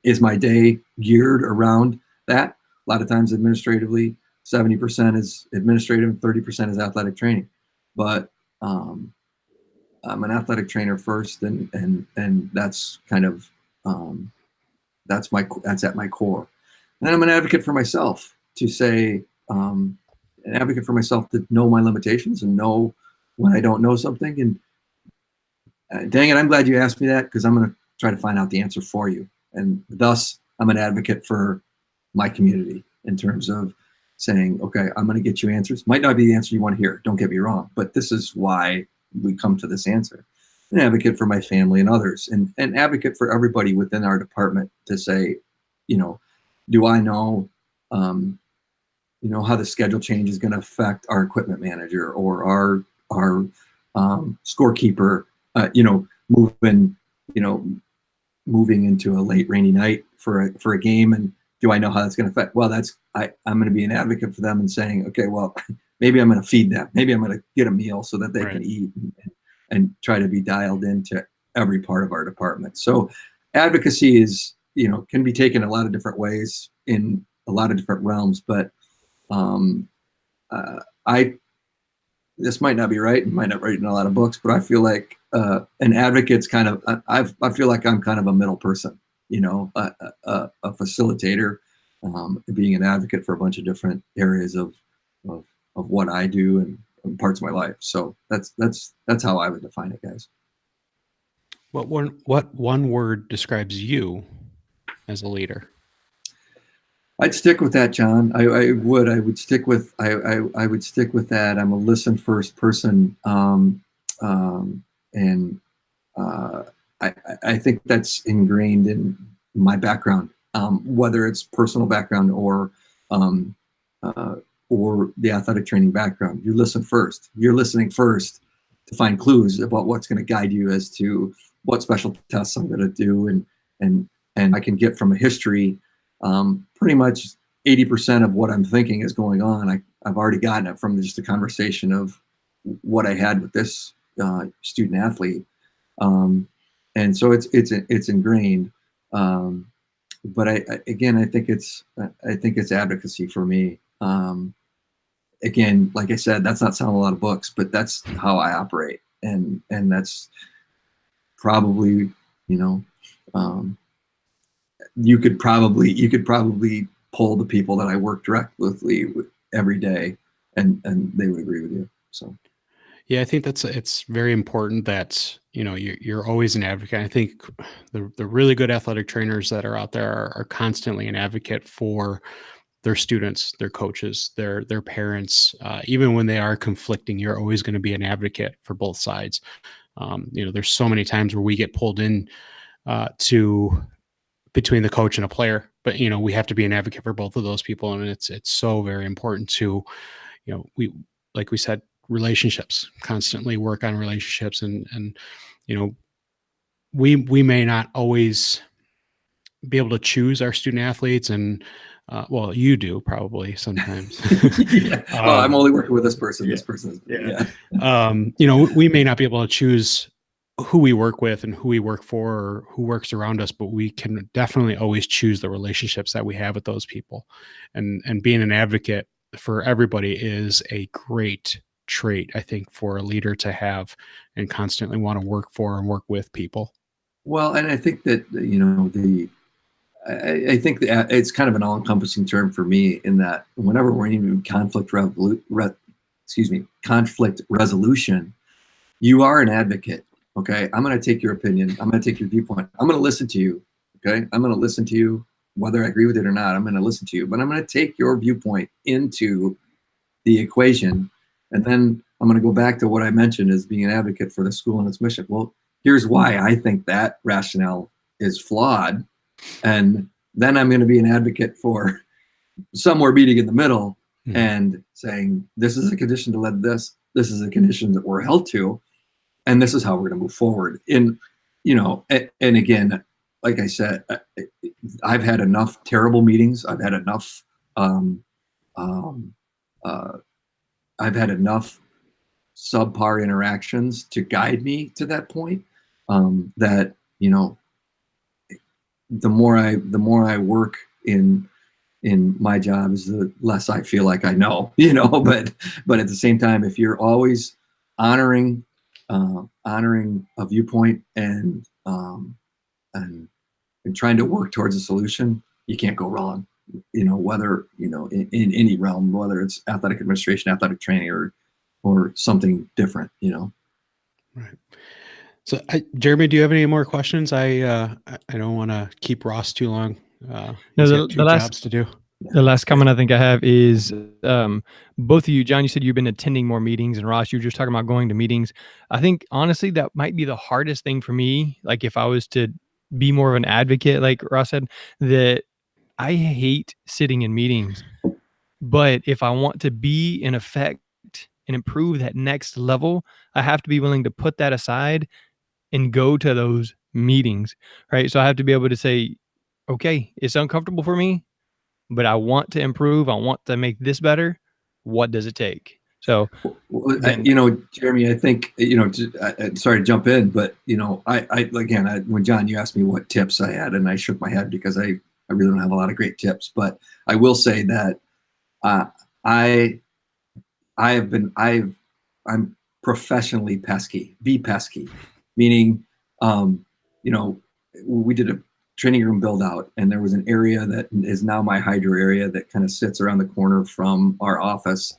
is my day geared around that? A lot of times administratively, 70% is administrative and 30% is athletic training. But I'm an athletic trainer first, and that's kind of that's at my core. And then I'm an advocate for myself, to say, an advocate for myself to know my limitations and know when I don't know something. And dang it, I'm glad you asked me that, because I'm going to try to find out the answer for you. And thus, I'm an advocate for my community in terms of saying, okay, I'm going to get you answers. Might not be the answer you want to hear, don't get me wrong, but this is why we come to this answer. An advocate for my family and others, and an advocate for everybody within our department, to say, do I know, how the schedule change is going to affect our equipment manager or our scorekeeper, moving into a late rainy night for a game, and do I know how that's going to affect? Well, I'm going to be an advocate for them and saying, okay, well, maybe I'm going to feed them, maybe I'm going to get a meal so that they Right. can eat, and try to be dialed into every part of our department. So advocacy is, can be taken a lot of different ways in a lot of different realms, but this might not be right, and might not write in a lot of books, but I feel like an advocate's kind of, I feel like I'm kind of a middle person, a facilitator, being an advocate for a bunch of different areas of what I do and parts of my life. So that's how I would define it, guys. What one word describes you as a leader? I'd stick with that, John. I would stick with that. I'm a listen first person, and I think that's ingrained in my background, whether it's personal background or the athletic training background. You listen first. You're listening first to find clues about what's going to guide you as to what special tests I'm going to do, and I can get from a history. Pretty much 80% of what I'm thinking is going on. I've already gotten it from just a conversation of what I had with this student athlete, and so it's ingrained. But I think it's advocacy for me. Again, like I said, that's not selling a lot of books, but that's how I operate, and that's probably, you could probably poll the people that I work directly with every day, and they would agree with you. So Yeah, I think it's very important that you're always an advocate. I think the really good athletic trainers that are out there are constantly an advocate for their students, their coaches, their parents. Even when they are conflicting, you're always going to be an advocate for both sides. There's so many times where we get pulled in to between the coach and a player, but we have to be an advocate for both of those people, and it's so very important to we, like we said, relationships, constantly work on relationships, and we may not always be able to choose our student athletes, and well, you do probably sometimes. Yeah. Well, I'm only working with this person. This person is, yeah. We may not be able to choose who we work with and who we work for or who works around us, but we can definitely always choose the relationships that we have with those people. And being an advocate for everybody is a great trait, I think, for a leader to have and constantly want to work for and work with people. Well, and I think that, I think that it's kind of an all-encompassing term for me, in that whenever we're in conflict resolution, you are an advocate. Okay. I'm going to take your opinion. I'm going to take your viewpoint. I'm going to listen to you. Okay. I'm going to listen to you, whether I agree with it or not. I'm going to listen to you, but I'm going to take your viewpoint into the equation. And then I'm going to go back to what I mentioned as being an advocate for the school and its mission. Well, here's why I think that rationale is flawed. And then I'm going to be an advocate for somewhere meeting in the middle and saying, this is a condition to let this is a condition that we're held to, and this is how we're going to move forward. And, and again, like I said, I've had enough terrible meetings. I've had enough, I've had enough subpar interactions to guide me to that point. That, the more I work in my job, is the less I feel like I know, but at the same time, if you're always honoring a viewpoint and trying to work towards a solution, you can't go wrong, whether, in any realm, whether it's athletic administration, athletic training, or something different, Right. So, Jeremy, do you have any more questions? I don't want to keep Ross too long. He's got two jobs to do. The last comment I think I have is both of you, John, you said you've been attending more meetings, and Ross, you were just talking about going to meetings. I think, honestly, that might be the hardest thing for me. Like, if I was to be more of an advocate, like Ross said, that I hate sitting in meetings. But if I want to be in effect and improve that next level, I have to be willing to put that aside and go to those meetings, right? So I have to be able to say, okay, it's uncomfortable for me, but I want to improve. I want to make this better. What does it take? So, Jeremy, I think, sorry to jump in, but, when John, you asked me what tips I had, and I shook my head because I really don't have a lot of great tips, but I will say that I'm professionally pesky, meaning, we did a training room build out, and there was an area that is now my hydro area that kind of sits around the corner from our office.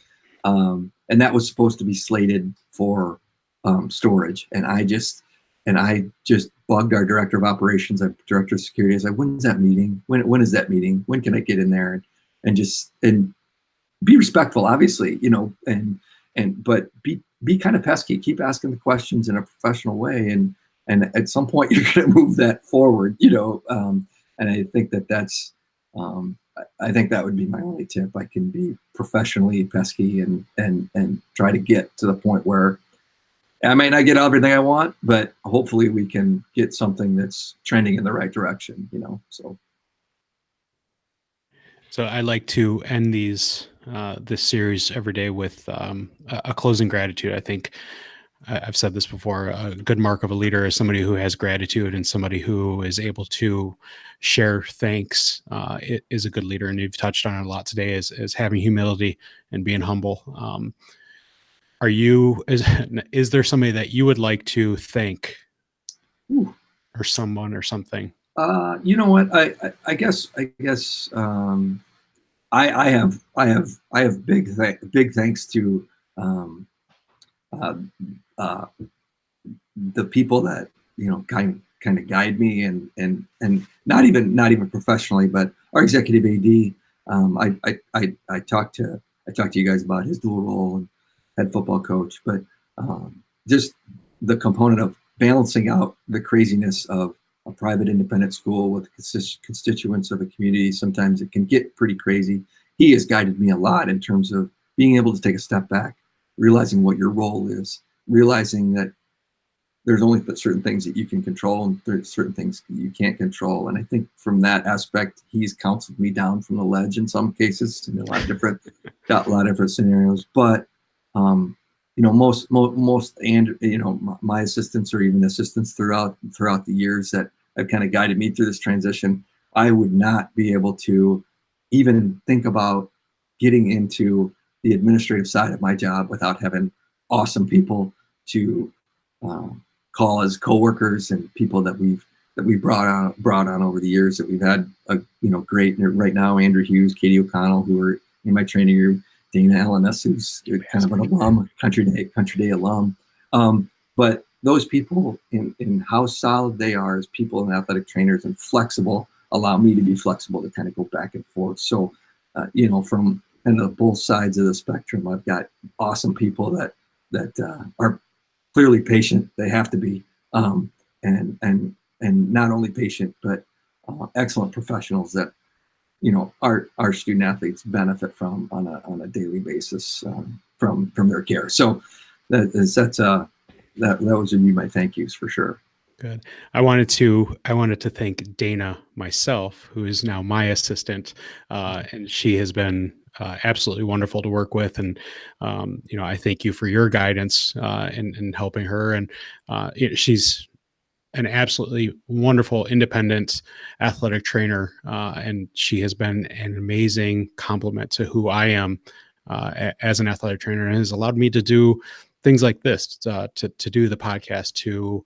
And that was supposed to be slated for storage. And I just bugged our director of operations, our director of security. I said, when's that meeting? When is that meeting? When can I get in there? And be respectful, obviously, but be kind of pesky. Keep asking the questions in a professional way. And at some point you're going to move that forward, and I think that's, I think that would be my only tip. I can be professionally pesky and try to get to the point where I may not get everything I want, but hopefully we can get something that's trending in the right direction, So I like to end this series every day with a closing gratitude. I think I've said this before. A good mark of a leader is somebody who has gratitude and somebody who is able to share thanks. It is a good leader, and you've touched on it a lot today. Is having humility and being humble. Is there somebody that you would like to thank, or someone or something? You know what? I guess I have big thanks to the people that kind of guide me and not even professionally, but our executive AD. I talked to you guys about his dual role and head football coach, but just the component of balancing out the craziness of a private independent school with constituents of a community. Sometimes it can get pretty crazy. He has guided me a lot in terms of being able to take a step back, realizing what your role is, realizing that there's only certain things that you can control and there's certain things that you can't control. And I think from that aspect, he's counseled me down from the ledge in some cases in a lot of different scenarios. But most and my assistants or even assistants throughout the years that have kind of guided me through this transition, I would not be able to even think about getting into the administrative side of my job without having awesome people to call as coworkers and people that we've brought on over the years that we've had great right now. Andrew Hughes, Katie O'Connell, who are in my training room, Dana Ellenes, who's kind of an alum, Country Day alum. But those people in how solid they are as people and athletic trainers and flexible allow me to be flexible to kind of go back and forth. So, from kind of both sides of the spectrum, I've got awesome people that are clearly patient. They have to be, and not only patient, but excellent professionals that our student athletes benefit from on a daily basis from their care. So that would be my thank yous for sure. Good. I wanted to thank Dana myself, who is now my assistant, and she has been absolutely wonderful to work with. And I thank you for your guidance in helping her. And she's an absolutely wonderful independent athletic trainer, and she has been an amazing complement to who I am as an athletic trainer, and has allowed me to do things like this, to do the podcast, to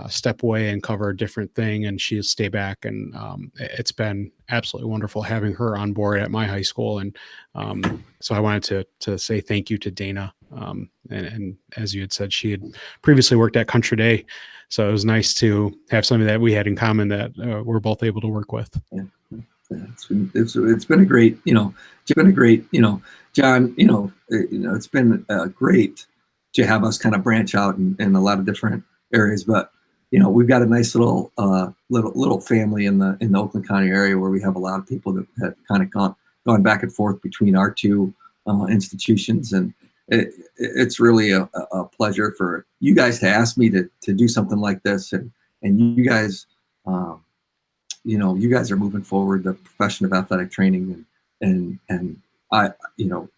step away and cover a different thing, and she'll stay back. And it's been absolutely wonderful having her on board at my high school. And so I wanted to say thank you to Dana. And as you had said, she had previously worked at Country Day, so it was nice to have something that we had in common that we're both able to work with. Yeah. It's been a great, John, it's been great to have us kind of branch out in a lot of different areas, but we've got a nice little family in the Oakland County area where we have a lot of people that have kind of gone back and forth between our two institutions, and it's really a pleasure for you guys to ask me to do something like this, and you guys, you guys are moving forward the profession of athletic training, and I,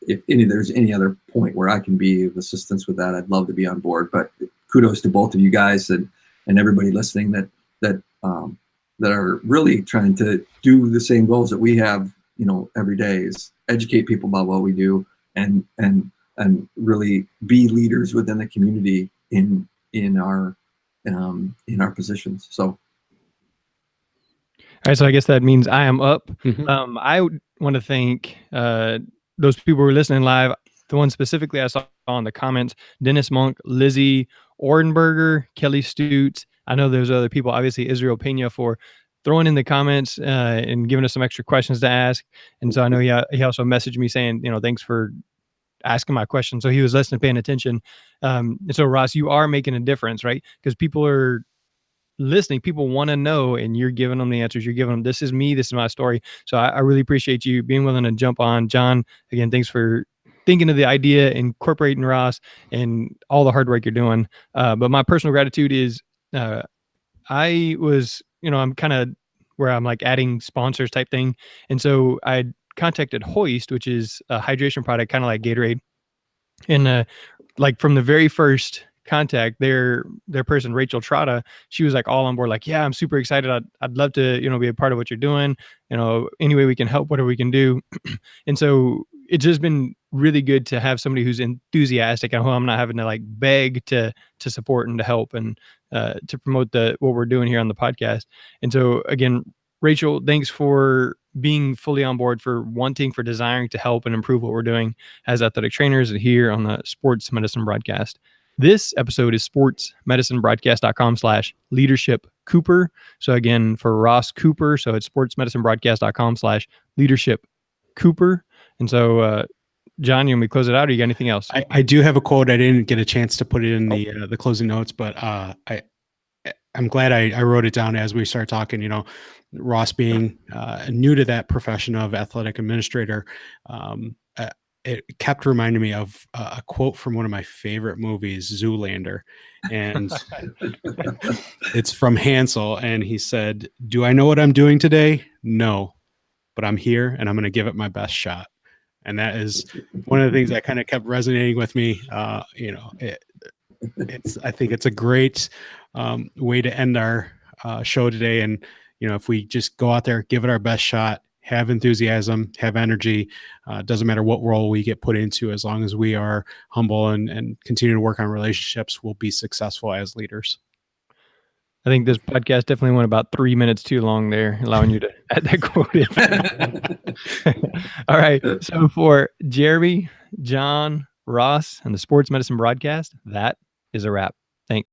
if there's any other point where I can be of assistance with that, I'd love to be on board. But kudos to both of you guys and everybody listening that are really trying to do the same goals that we have, every day, is educate people about what we do and really be leaders within the community in our positions. So. All right, so I guess that means I am up. Mm-hmm. I want to thank those people who are listening live. The one specifically I saw on the comments: Dennis Monk, Lizzie Ordenberger, Kelly Stutes. I know there's other people, obviously Israel Pena, for throwing in the comments and giving us some extra questions to ask. And so I know he also messaged me saying, thanks for asking my question. So he was listening, paying attention. And so Ross, you are making a difference, right? Because people are listening, people want to know, and you're giving them the answers. You're giving them, this is me, this is my story. So I really appreciate you being willing to jump on. John, again, thanks for thinking of the idea, incorporating Ross, and all the hard work you're doing. But my personal gratitude is I was, I'm kind of where I'm like adding sponsors type thing. And so I contacted Hoist, which is a hydration product, kind of like Gatorade. And like from the very first contact, their person, Rachel Trotta, she was like all on board, like, yeah, I'm super excited. I'd love to, be a part of what you're doing. Any way we can help, whatever we can do. And so it's just been really good to have somebody who's enthusiastic and who I'm not having to like beg to support and to help and to promote what we're doing here on the podcast. And so again, Rachel, thanks for being fully on board, for desiring to help and improve what we're doing as athletic trainers and here on the Sports Medicine Broadcast. This episode is sportsmedicinebroadcast.com/leadership Cooper. So again, for Ross Cooper, so it's sportsmedicinebroadcast.com/leadership Cooper. And so, John, you want me to close it out, or you got anything else? I do have a quote. I didn't get a chance to put it in the closing notes, but I'm glad I wrote it down as we start talking. Ross being new to that profession of athletic administrator, it kept reminding me of a quote from one of my favorite movies, Zoolander, and it's from Hansel, and he said, "Do I know what I'm doing today? No, but I'm here, and I'm going to give it my best shot." And that is one of the things that kind of kept resonating with me. I think it's a great way to end our show today. And, if we just go out there, give it our best shot, have enthusiasm, have energy, doesn't matter what role we get put into, as long as we are humble and continue to work on relationships, we'll be successful as leaders. I think this podcast definitely went about 3 minutes too long there, allowing you to add that quote in. All right. So for Jeremy, John, Ross, and the Sports Medicine Broadcast, that is a wrap.